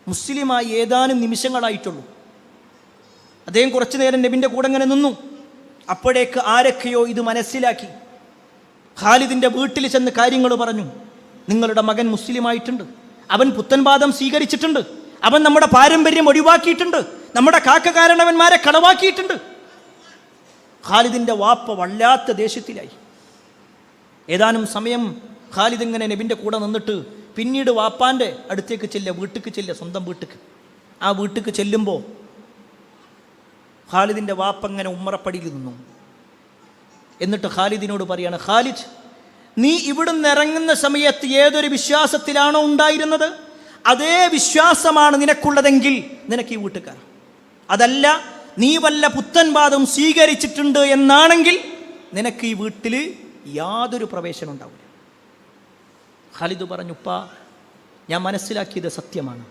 മുസ്ലിമായി ഏതാനും നിമിഷങ്ങളായിട്ടുള്ളൂ. അദ്ദേഹം കുറച്ചു നേരം നബിൻ്റെ കൂടെ അങ്ങനെ നിന്നു. അപ്പോഴേക്ക് ആരൊക്കെയോ ഇത് മനസ്സിലാക്കി. ഖാലിദിൻ്റെ വീട്ടിൽ ചെന്ന് കാര്യങ്ങൾ പറഞ്ഞു. നിങ്ങളുടെ മകൻ മുസ്ലിമായിട്ടുണ്ട്, അവൻ പുത്തൻവാദം സ്വീകരിച്ചിട്ടുണ്ട്, അവൻ നമ്മുടെ പാരമ്പര്യം ഒഴിവാക്കിയിട്ടുണ്ട്, നമ്മുടെ കാക്കകാരണവന്മാരെ കളവാക്കിയിട്ടുണ്ട്. ഖാലിദിൻ്റെ വാപ്പ വല്ലാത്ത ദേഷ്യത്തിലായി. ഏതാനും സമയം ഖാലിദ് ഇങ്ങനെ നബിൻ്റെ കൂടെ നിന്നിട്ട് പിന്നീട് വാപ്പാൻ്റെ അടുത്തേക്ക് ചെല്ലുക, സ്വന്തം വീട്ടിക്ക്. ആ വീട്ടിക്ക് ചെല്ലുമ്പോൾ ഖാലിദിൻ്റെ വാപ്പ ഇങ്ങനെ ഉമ്മറപ്പടിയിൽ നിന്നു. എന്നിട്ട് ഖാലിദിനോട് പറയാണ്, ഖാലിദ്, നീ ഇവിടുന്ന് ഇറങ്ങുന്ന സമയത്ത് ഏതൊരു വിശ്വാസത്തിലാണോ ഉണ്ടായിരുന്നത് അതേ വിശ്വാസമാണ് നിനക്കുള്ളതെങ്കിൽ നിനക്ക് ഈ വീട്ടുകാർ. അതല്ല നീ വല്ല പുത്തൻവാദം സ്വീകരിച്ചിട്ടുണ്ട് എന്നാണെങ്കിൽ നിനക്ക് ഈ വീട്ടിൽ യാതൊരു പ്രവേശനം ഉണ്ടാവില്ല. ഖാലിദ് പറഞ്ഞു, ഉപ്പാ, ഞാൻ മനസ്സിലാക്കിയത് സത്യമാണ്,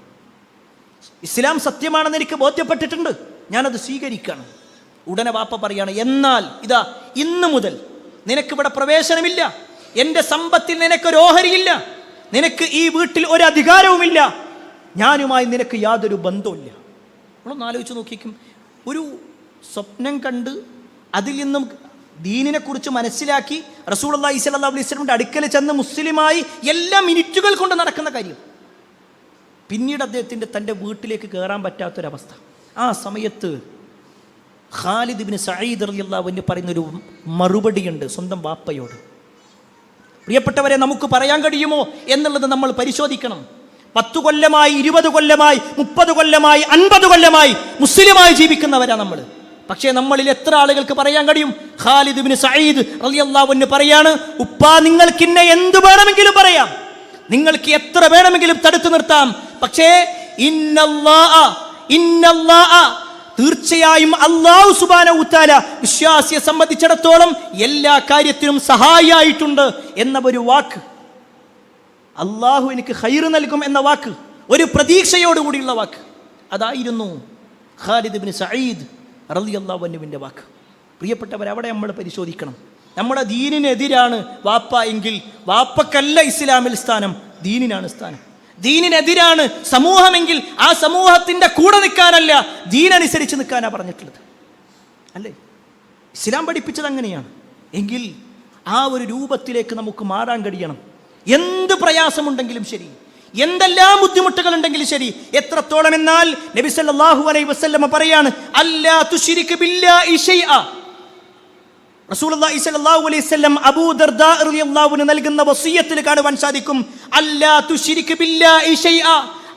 ഇസ്ലാം സത്യമാണെന്ന് എനിക്ക് ബോധ്യപ്പെട്ടിട്ടുണ്ട്, ഞാനത് സ്വീകരിക്കണം. ഉടനെ വാപ്പ പറയാണ്, എന്നാൽ ഇതാ ഇന്ന് മുതൽ നിനക്കിവിടെ പ്രവേശനമില്ല, എൻ്റെ സമ്പത്തിൽ നിനക്കൊരു ഓഹരിയില്ല, നിനക്ക് ഈ വീട്ടിൽ ഒരു അധികാരവുമില്ല, ഞാനുമായി നിനക്ക് യാതൊരു ബന്ധവുമില്ല. നമ്മളൊന്ന് ആലോചിച്ച് നോക്കിക്കും, ഒരു സ്വപ്നം കണ്ട് അതിൽ നിന്നും ദീനിനെക്കുറിച്ച് മനസ്സിലാക്കി റസൂലുള്ളാഹി സ്വല്ലല്ലാഹു അലൈഹി വസല്ലമയുടെ അടുക്കൽ ചെന്ന് മുസ്ലിമായി എല്ലാ മിനിറ്റുകൾ കൊണ്ട് നടക്കുന്ന കാര്യം. പിന്നീട് അദ്ദേഹത്തിൻ്റെ തൻ്റെ വീട്ടിലേക്ക് കയറാൻ പറ്റാത്തൊരവസ്ഥ. ആ സമയത്ത് ഖാലിദ് ഇബ്നു സഈദ് റളിയല്ലാഹു അൻഹു പറയുന്നൊരു മറുപടിയുണ്ട് സ്വന്തം വാപ്പയോട്. പ്രിയപ്പെട്ടവരെ, നമുക്ക് പറയാൻ കഴിയുമോ എന്നുള്ളത് നമ്മൾ പരിശോധിക്കണം. 10 കൊല്ലമായി, 20 കൊല്ലമായി, 30 കൊല്ലമായി, 50 കൊല്ലമായി മുസ്ലിമായി ജീവിക്കുന്നവരാ നമ്മൾ. പക്ഷേ നമ്മളിൽ എത്ര ആളുകൾക്ക് പറയാൻ കഴിയും? ഖാലിദ് ഇബ്നു സഈദ് റളിയല്ലാഹു അൻഹു പറയാണ്, ഉപ്പാ, നിങ്ങൾക്ക് ഇന്നെ എന്ത് വേണമെങ്കിലും പറയാം, നിങ്ങൾക്ക് എത്ര വേണമെങ്കിലും തടുത്തു നിർത്താം, പക്ഷേ ഇന്നല്ലാഹ തീർച്ചയായും അല്ലാഹു സുബ്ഹാനഹു വ തആല വിശ്വാസിയെ സംബന്ധിച്ചിടത്തോളം എല്ലാ കാര്യത്തിനും സഹായിയായിട്ടുണ്ട് എന്ന ഒരു വാക്ക്, അല്ലാഹു എനിക്ക് ഖൈർ നൽകും എന്ന വാക്ക്, ഒരു പ്രതീക്ഷയോടുകൂടിയുള്ള വാക്ക്, അതായിരുന്നു ഖാലിദ് ഇബ്നു സഈദ് റളിയല്ലാഹു അൻഹുവിൻ്റെ വാക്ക്. പ്രിയപ്പെട്ടവർ, അവിടെ നമ്മൾ പരിശോധിക്കണം. നമ്മുടെ ദീനിനെതിരാണ് വാപ്പ എങ്കിൽ വാപ്പക്കല്ല ഇസ്ലാമിൽ സ്ഥാനം, ദീനിനാണ് സ്ഥാനം. ദീനിനെതിരാണ് സമൂഹമെങ്കിൽ ആ സമൂഹത്തിന്റെ കൂടെ നിൽക്കാനല്ല, ദീനനുസരിച്ച് നിൽക്കാനാ പറഞ്ഞിട്ടുള്ളത്. അല്ലേ? ഇസ്ലാം പഠിപ്പിച്ചത് അങ്ങനെയാണ്. എങ്കിൽ ആ ഒരു രൂപത്തിലേക്ക് നമുക്ക് മാറാൻ കഴിയണം. എന്ത് പ്രയാസമുണ്ടെങ്കിലും ശരി, എന്തെല്ലാം ബുദ്ധിമുട്ടുകൾ ഉണ്ടെങ്കിലും ശരി, എത്രത്തോളം എന്നാൽ നബി സല്ലല്ലാഹു അലൈഹി വസല്ലമ പറയാണ്, അല്ലാ തുശ്രിക് ബില്ലാഹി ശൈഅ. റസൂലുള്ളാഹി സ്വല്ലല്ലാഹു അലൈഹി വസല്ലം അബൂ ദർദാ റളിയല്ലാഹു അൻഹു നൽകുന്ന വസിയത്തിൽ കാണുവാൻ സാധിക്കും, അല്ലാ തുശ്രിക് ബില്ലാഹി ശൈഅ,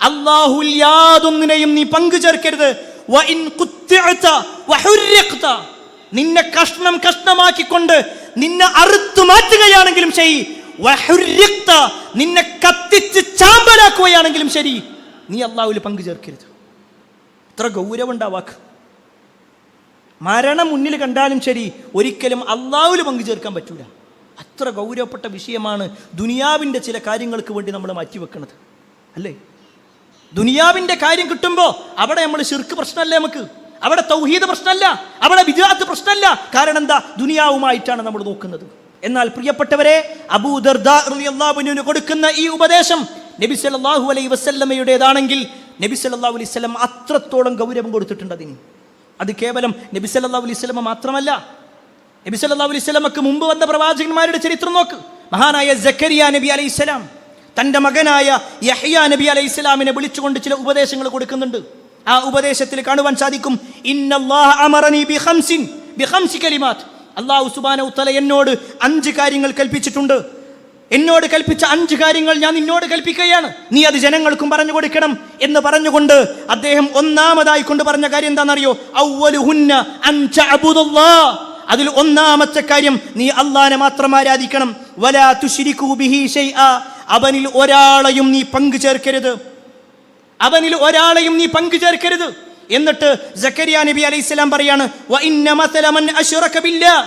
അല്ലാഹുൽ യാതൊന്നിനെയും നീ പങ്കു ചേർക്കരുത്. വ ഇൻ ഖുത്തിഅത വ ഹുർരിഖത, നിന്നെ കഷ്ണം കഷ്ണമാക്കിക്കൊണ്ട് നിന്നെ അറുത്തു മാറ്റുകയാണെങ്കിലും ശരി, വ ഹുർരിഖത, നിന്നെ കത്തിച്ച് ചാമ്പലാക്കുകയാണെങ്കിലും ശരി, നീ അല്ലാഹുവിൽ പങ്കു ചേർക്കരുത്. എത്ര ഗൗരവമുണ്ട് ആ വാക്ക്. മരണം മുന്നിൽ കണ്ടാലും ശരി, ഒരിക്കലും അല്ലാഹുവിൽ പങ്കു ചേർക്കാൻ പറ്റൂല. അത്ര ഗൗരവപ്പെട്ട വിഷയമാണ് ദുനിയാവിൻ്റെ ചില കാര്യങ്ങൾക്ക് വേണ്ടി നമ്മൾ മാറ്റിവെക്കുന്നത്. അല്ലേ? ദുനിയാവിൻ്റെ കാര്യം കിട്ടുമ്പോൾ അവിടെ നമ്മൾ ശിർക്ക് പ്രശ്നമല്ലേ, നമുക്ക് അവിടെ തൗഹീദ് പ്രശ്നമല്ല, അവിടെ ബിദ്അത്ത് പ്രശ്നമല്ല. കാരണം എന്താ? ദുനിയാവുമായിട്ടാണ് നമ്മൾ നോക്കുന്നത്. എന്നാൽ പ്രിയപ്പെട്ടവരെ, അബൂ ദർദാ റളിയല്ലാഹു അൻഹു കൊടുക്കുന്ന ഈ ഉപദേശം നബി സല്ലല്ലാഹു അലൈഹി വസല്ലമയുടേതാണെങ്കിൽ നബി സല്ലല്ലാഹു അലൈഹി വസല്ലം അത്രത്തോളം ഗൗരവം കൊടുത്തിട്ടുണ്ട് അതിന്. അത് കേവലം നബി സല്ലല്ലാഹു അലൈഹി വസല്ലമ മാത്രമല്ല, നബി സല്ലല്ലാഹു അലൈഹി വസല്ലമക്ക് മുമ്പ് വന്ന പ്രവാചകന്മാരുടെ ചരിത്രം നോക്ക്. മഹാനായ സക്കരിയ നബി അലൈഹിസ്സലാം തൻ്റെ മകനായ യഹ്യ നബി അലൈഹിസ്സലാമിനെ വിളിച്ചുകൊണ്ട് ചില ഉപദേശങ്ങൾ കൊടുക്കുന്നുണ്ട്. ആ ഉപദേശത്തിൽ കാണുവാൻ സാധിക്കും, ഇന്നല്ലാഹ അമറനി ബിഖംസി കലിമാത്ത്, അല്ലാഹു സുബ്ഹാനഹു വ തആല എന്നോട് 5 കാര്യങ്ങൾ കൽപ്പിച്ചിട്ടുണ്ട്. എന്നോട് കൽപ്പിച്ച 5 കാര്യങ്ങൾ ഞാൻ നിന്നോട് കൽപ്പിക്കുകയാണ്, നീ അത് ജനങ്ങൾക്കും പറഞ്ഞു കൊടുക്കണം എന്ന് പറഞ്ഞുകൊണ്ട് അദ്ദേഹം ഒന്നാമതായി കൊണ്ട് പറഞ്ഞ കാര്യം എന്താണെന്നറിയോ? അവ്വലുഹുന്ന അൻ തഅബുദുല്ലാഹ്, അതിൽ ഒന്നാമത്തെ കാര്യം നീ അല്ലാഹനെ മാത്രം ആരാധിക്കണം. വലാ തുശ്രികൂ ബിഹി ശൈആ, അവനിൽ ഒരാളെയും നീ പങ്കു ചേർക്കരുത്, അവനിൽ ഒരാളെയും നീ പങ്കു ചേർക്കരുത്. എന്നിട്ട് സക്കരിയ നബി അലൈഹിസ്സലാം പറയാണ്, വ ഇന്ന മസല മൻ അശ്റക ബില്ലാഹ്,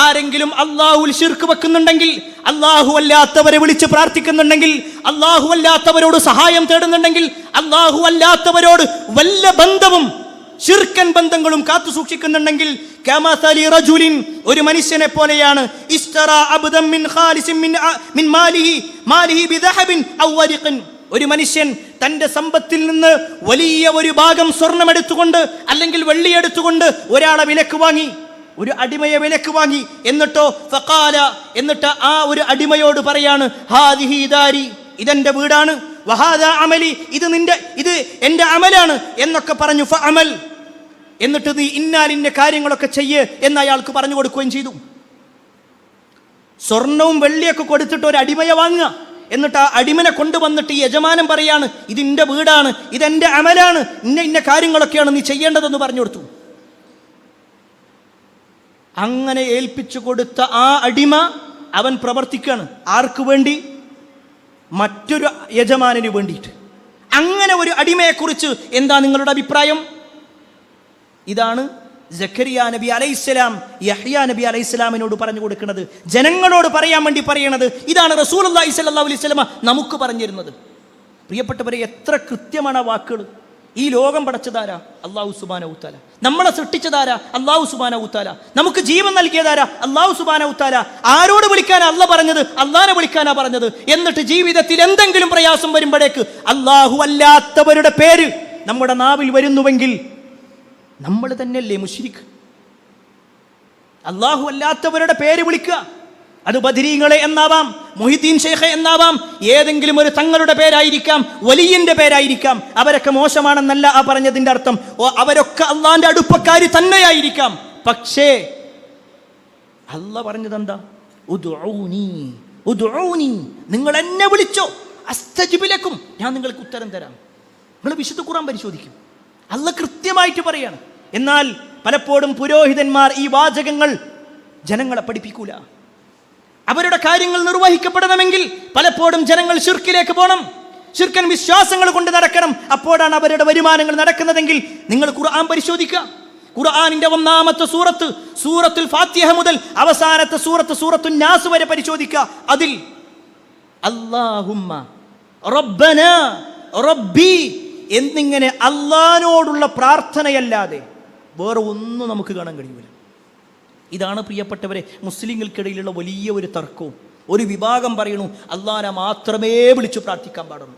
ആരെങ്കിലും അല്ലാഹുവിൽ ശിർക്ക് വെക്കുന്നുണ്ടെങ്കിൽ, അല്ലാഹു അല്ലാത്തവരെ വിളിച്ച് പ്രാർത്ഥിക്കുന്നുണ്ടെങ്കിൽ, അല്ലാഹു അല്ലാത്തവരോട് സഹായം തേടുന്നുണ്ടെങ്കിൽ, അല്ലാഹു അല്ലാത്തവരോട് വല്ല ബന്ധവും ശിർക്കൻ ബന്ധങ്ങളും കാത്തു സൂക്ഷിക്കുന്നുണ്ടെങ്കിൽ, കമസലി റജുലിൻ, ഒരു മനുഷ്യനെ പോലെയാണ്, ഇസ്തറാ അബ്ദൻ മിൻ ഖാലിസിൻ മിൻ മാലിഹി ബിദഹബിൻ ഔ വരിഖിൻ, ഒരു മനുഷ്യൻ തൻ്റെ സമ്പത്തിൽ നിന്ന് വലിയ ഒരു ഭാഗം സ്വർണം എടുത്തുകൊണ്ട് അല്ലെങ്കിൽ വെള്ളി എടുത്തുകൊണ്ട് ഒരാളെ വിലക്ക് വാങ്ങി, ഒരു അടിമയെ വിലക്ക് വാങ്ങി. എന്നിട്ടോ ഫഖാല, എന്നിട്ട് ആ ഒരു അടിമയോട് പറയാണ്, ഹാദിഹി ദാരി, ഇതെന്റെ വീടാണ്, വഹാദാ അമലി, ഇത് എൻ്റെ അമലാണ് എന്നൊക്കെ പറഞ്ഞു. ഫഅമൽ, എന്നിട്ട് നീ ഇന്നാലിന്ന കാര്യങ്ങളൊക്കെ ചെയ്യ് എന്ന് അയാൾക്ക് പറഞ്ഞു കൊടുക്കുകയും ചെയ്തു. സ്വർണവും വെള്ളിയൊക്കെ കൊടുത്തിട്ട് ഒരു അടിമയെ വാങ്ങുക, എന്നിട്ട് ആ അടിമനെ കൊണ്ടുവന്നിട്ട് ഈ യജമാനൻ പറയാണ്, ഇതിൻ്റെ വീടാണ്, ഇതെൻ്റെ അമലാണ്, ഇന്ന കാര്യങ്ങളൊക്കെയാണ് നീ ചെയ്യേണ്ടതെന്ന് പറഞ്ഞു കൊടുത്തു. അങ്ങനെ ഏൽപ്പിച്ചു കൊടുത്ത ആ അടിമ അവൻ പ്രവർത്തിക്കാണ് ആർക്ക് വേണ്ടി? മറ്റൊരു യജമാനന് വേണ്ടിയിട്ട്. അങ്ങനെ ഒരു അടിമയെക്കുറിച്ച് എന്താ നിങ്ങളുടെ അഭിപ്രായം? ഇതാണ് സക്കരിയ നബി അലൈഹിസ്സലാം യഹ്യ നബി അലൈഹിസ്സലാമിനോട് പറഞ്ഞു കൊടുക്കുന്നത്, ജനങ്ങളോട് പറയാൻ വേണ്ടി പറയണത്. ഇതാണ് റസൂലുള്ളാഹി സ്വല്ലല്ലാഹു അലൈഹി വസല്ലമ നമുക്ക് പറഞ്ഞിരുന്നത്. പ്രിയപ്പെട്ടവരെ, എത്ര കൃത്യമാണ് ആ വാക്കുകൾ. ഈ ലോകം പടച്ചതാരാ? അല്ലാഹു സുബ്ഹാനഹു വ തആല. നമ്മളെ സൃഷ്ടിച്ചതാരാ? അല്ലാഹു സുബ്ഹാനഹു വ തആല. നമുക്ക് ജീവൻ നൽകിയതാരാ? അല്ലാഹു സുബ്ഹാനഹു വ തആല. ആരോട് വിളിക്കാനാ അല്ലാഹ് പറഞ്ഞത്? അല്ലാഹനെ വിളിക്കാനാ പറഞ്ഞത്. എന്നിട്ട് ജീവിതത്തിൽ എന്തെങ്കിലും പ്രയാസം വരുമ്പോഴേക്ക് അല്ലാഹു അല്ലാത്തവരുടെ പേര് നമ്മുടെ നാവിൽ വരുന്നുവെങ്കിൽ നമ്മൾ തന്നെയല്ലേ മുശ്രിക്ക്? അല്ലാഹു അല്ലാത്തവരുടെ പേര് വിളിക്കുക, അത് ബദരീങ്ങളെ എന്നാവാം, മുഹിദ്ദീൻ ഷെയ്ഖ് എന്നാവാം, ഏതെങ്കിലും ഒരു തങ്ങളുടെ പേരായിരിക്കാം, വലിയന്റെ പേരായിരിക്കാം. അവരൊക്കെ മോശമാണെന്നല്ല ആ പറഞ്ഞതിൻ്റെ അർത്ഥം. അവരൊക്കെ അള്ളാന്റെ അടുപ്പക്കാർ തന്നെയായിരിക്കാം. പക്ഷേ അല്ലാഹ് പറഞ്ഞത് എന്താ? ഉദ്ഉനി, നിങ്ങൾ എന്നെ വിളിച്ചോ, അസ്തജിബ് ലക്കും, ഞാൻ നിങ്ങൾക്ക് ഉത്തരം തരാം. നിങ്ങൾ വിശുദ്ധ ഖുർആൻ പരിശോധിക്കും, അല്ലാഹ് കൃത്യമായിട്ട് പറയാണ്. എന്നാൽ പലപ്പോഴും പുരോഹിതന്മാർ ഈ വാചകങ്ങൾ ജനങ്ങളെ പഠിപ്പിക്കൂല. അവരുടെ കാര്യങ്ങൾ നിർവഹിക്കപ്പെടണമെങ്കിൽ പലപ്പോഴും ജനങ്ങൾ ശിർക്കിലേക്ക് പോകണം, ശിർക്കൻ വിശ്വാസങ്ങൾ കൊണ്ട് നടക്കണം. അപ്പോഴാണ് അവരുടെ വരുമാനങ്ങൾ നടക്കുന്നതെങ്കിൽ നിങ്ങൾ ഖുർആൻ പരിശോധിക്കുക. ഖുർആനിന്റെ ഒന്നാമത്തെ സൂറത്തുൽ ഫാത്തിഹ മുതൽ അവസാനത്തെ സൂറത്തുൻ നാസ് വരെ പരിശോധിക്കുക. അതിൽ അല്ലാഹുമ്മ റബ്ബനാ റബ്ബി എന്നിങ്ങനെ അല്ലാഹുവിനോടുള്ള പ്രാർത്ഥനയല്ലാതെ വേറെ ഒന്നും നമുക്ക് കാണാൻ കഴിയില്ല. ഇതാണ് പ്രിയപ്പെട്ടവരെ മുസ്ലിങ്ങൾക്കിടയിലുള്ള വലിയ ഒരു തർക്കവും. ഒരു വിഭാഗം പറയണു അല്ലാഹനെ മാത്രമേ വിളിച്ചു പ്രാർത്ഥിക്കാൻ പാടുള്ളൂ,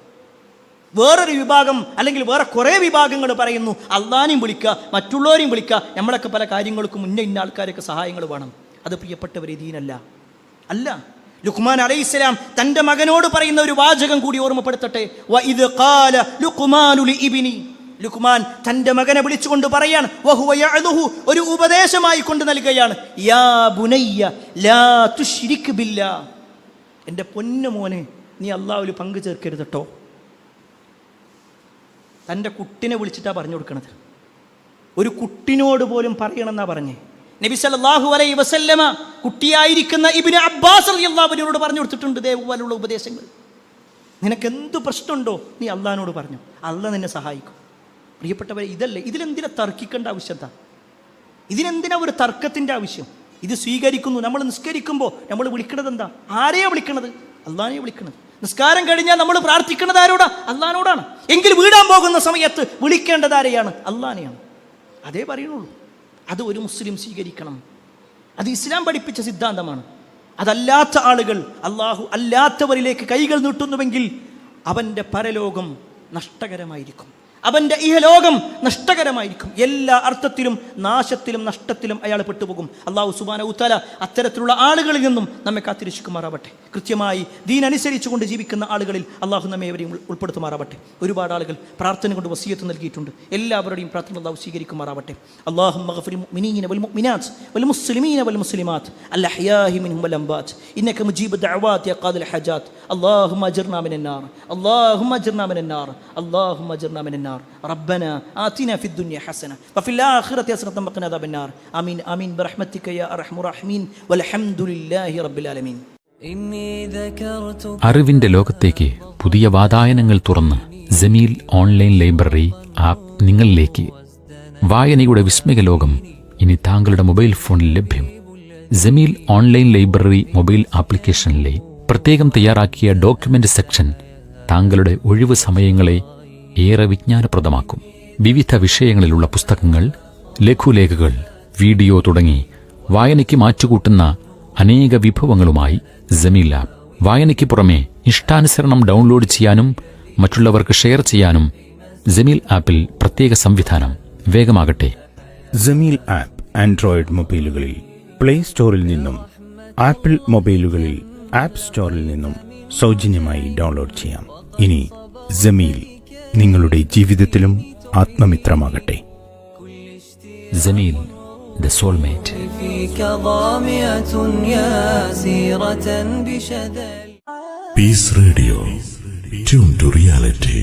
വേറൊരു വിഭാഗം അല്ലെങ്കിൽ വേറെ കുറേ വിഭാഗങ്ങൾ പറയുന്നു അള്ളാനെയും വിളിക്കുക, മറ്റുള്ളവരെയും വിളിക്കുക, നമ്മളൊക്കെ പല കാര്യങ്ങൾക്കും മുന്നേ ഇന്ന ആൾക്കാരൊക്കെ സഹായങ്ങൾ വേണം. അത് പ്രിയപ്പെട്ടവരെ ദീനല്ല. അല്ല. ലുഖ്മാൻ അലൈഹിസ്സലാം തൻ്റെ മകനോട് പറയുന്ന ഒരു വാചകം കൂടി ഓർമ്മപ്പെടുത്തട്ടെ. വഇദ് ഖാല ലുഖ്മാനു ലിഇബ്നി, ലുഖ്മാൻ തൻ്റെ മകനെ വിളിച്ചുകൊണ്ട് പറയാണ്, വഹുവ യഅദുഹു, ഒരു ഉപദേശമായി കൊണ്ട് നൽകുകയാണ്, യാ ബുനയ്യ ലാ തുശ്രിക് ബില്ലാ, എൻ്റെ പൊന്നു മോനെ നീ അള്ളാഹുവിൽ പങ്കു ചേർക്കരുത് കേട്ടോ. തൻ്റെ കുട്ടിനെ വിളിച്ചിട്ടാണ് പറഞ്ഞു കൊടുക്കണത്. ഒരു കുട്ടിനോട് പോലും പറയണമെന്നാണ് പറഞ്ഞേ. നബി സല്ലല്ലാഹു അലൈഹി വസല്ലമ കുട്ടിയായിരിക്കുന്ന ഇബ്നു അബ്ബാസ് റളിയല്ലാഹു അൻഹുവിനോട് പറഞ്ഞു കൊടുത്തിട്ടുണ്ട് ഇതേപോലുള്ള ഉപദേശങ്ങൾ. നിനക്ക് എന്ത് പ്രശ്നമുണ്ടോ നീ അള്ളാഹിനോട് പറഞ്ഞു, അള്ളാഹ് നിന്നെ സഹായിക്കും. പ്രിയപ്പെട്ടവരെ, ഇതല്ലേ, ഇതിലെന്തിനാ തർക്കിക്കേണ്ട ആവശ്യം എന്താ? ഇതിനെന്തിനാ ഒരു തർക്കത്തിൻ്റെ ആവശ്യം? ഇത് സ്വീകരിക്കുന്നു. നമ്മൾ നിസ്കരിക്കുമ്പോൾ നമ്മൾ വിളിക്കണത് എന്താ? ആരെയാ വിളിക്കണത്? അള്ളാഹിനെ വിളിക്കണത്. നിസ്കാരം കഴിഞ്ഞാൽ നമ്മൾ പ്രാർത്ഥിക്കുന്നത് ആരോടാ? അള്ളാഹിനോടാണ്. എങ്കിൽ വീടാൻ പോകുന്ന സമയത്ത് വിളിക്കേണ്ടത് ആരെയാണ്? അള്ളാഹിനെയാണ്. അതേ പറയുന്നുള്ളൂ. അത് ഒരു മുസ്ലിം സ്വീകരിക്കണം. അത് ഇസ്ലാം പഠിപ്പിച്ച സിദ്ധാന്തമാണ്. അതല്ലാത്ത ആളുകൾ, അള്ളാഹു അല്ലാത്തവരിലേക്ക് കൈകൾ നീട്ടുന്നുവെങ്കിൽ അവൻ്റെ പരലോകം നഷ്ടകരമായിരിക്കും, അവൻ്റെ ഇഹലോകം നഷ്ടകരമായിരിക്കും. എല്ലാ അർത്ഥത്തിലും നാശത്തിലും നഷ്ടത്തിലും അയാൾ പെട്ടുപോകും. അള്ളാഹു സുബ്ഹാനഹു വ തആല അത്തരത്തിലുള്ള ആളുകളിൽ നിന്നും നമ്മെ കാത്തിരക്ഷിക്കുമാറാവട്ടെ. കൃത്യമായി ദീൻ അനുസരിച്ചുകൊണ്ട് ജീവിക്കുന്ന ആളുകളിൽ അള്ളാഹു നമ്മെ എവരെയും ഉൾപ്പെടുത്തുമാറാവട്ടെ. ഒരുപാട് ആളുകൾ പ്രാർത്ഥന കൊണ്ട് വസിയത്ത് നൽകിയിട്ടുണ്ട്. എല്ലാവരുടെയും പ്രാർത്ഥന അള്ളാഹു സ്വീകരിക്കുമാറാവട്ടെ. അല്ലാഹുമ്മ ഗ്ഫിർ മുഅ്മിനീന വൽ മുഅ്മിനാത്ത് വൽ മുസ്ലിമീന വൽ മുസ്ലിമാത്ത് അൽ അഹ്യാഇ മിൻഹും വൽ അംവാത്ത് ഇന്നക മുജീബു ദഅവാതി യാ ഖാദിൽ ഹജാത്ത് അല്ലാഹുമ്മ അജിർനാ മിനൻ നാർ അല്ലാഹുമ്മ അജിർനാ മിനൻ നാർ അല്ലാഹുമ്മ അജിർനാ മിനൻ നാർ ربنا آتنا في الدنيا حسنة وفي الآخرة حسنة وقنا عذاب النار آمين آمين برحمتك يا أرحم الراحمين والحمد لله رب العالمين. അറിവിന്റെ ലോകത്തേക്ക് പുതിയ വാതായനങ്ങൾ തുറന്ന് ജമീൽ ഓൺലൈൻ ലൈബ്രറി ആപ്പ് നിങ്ങളിലേക്ക്. വായനയുടെ വിസ്മയ ലോകം ഇനി താങ്കളുടെ മൊബൈൽ ഫോണിൽ ലഭ്യം. ജമീൽ ഓൺലൈൻ ലൈബ്രറി മൊബൈൽ ആപ്ലിക്കേഷനിലെ പ്രത്യേകം തയ്യാറാക്കിയ ഡോക്യുമെന്റ് സെക്ഷൻ താങ്കളുടെ ഒഴിവ് സമയങ്ങളെ ഏറെ വിജ്ഞാനപ്രദമാക്കും. വിവിധ വിഷയങ്ങളിലുള്ള പുസ്തകങ്ങൾ, ലഘുലേഖകൾ, വീഡിയോ തുടങ്ങി വായനയ്ക്ക് മാറ്റുകൂട്ടുന്ന അനേക വിഭവങ്ങളുമായി ജമീൽ ആപ്പ്. വായനയ്ക്ക് പുറമെ ഇഷ്ടാനുസരണം ഡൗൺലോഡ് ചെയ്യാനും മറ്റുള്ളവർക്ക് ഷെയർ ചെയ്യാനും ജമീൽ ആപ്പിൽ പ്രത്യേക സംവിധാനം. വേഗമാകട്ടെ. ജമീൽ ആപ്പ് ആൻഡ്രോയിഡ് മൊബൈലുകളിൽ പ്ലേ സ്റ്റോറിൽ നിന്നും ആപ്പിൾ മൊബൈലുകളിൽ ആപ്പ് സ്റ്റോറിൽ നിന്നും സൗജന്യമായി ഡൗൺലോഡ് ചെയ്യാം. ഇനി ജമീൽ നിങ്ങളുടെ ജീവിതത്തിലും ആത്മമിത്രമാകട്ടെ. Jameel, the soulmate. Peace Radio, tune to reality.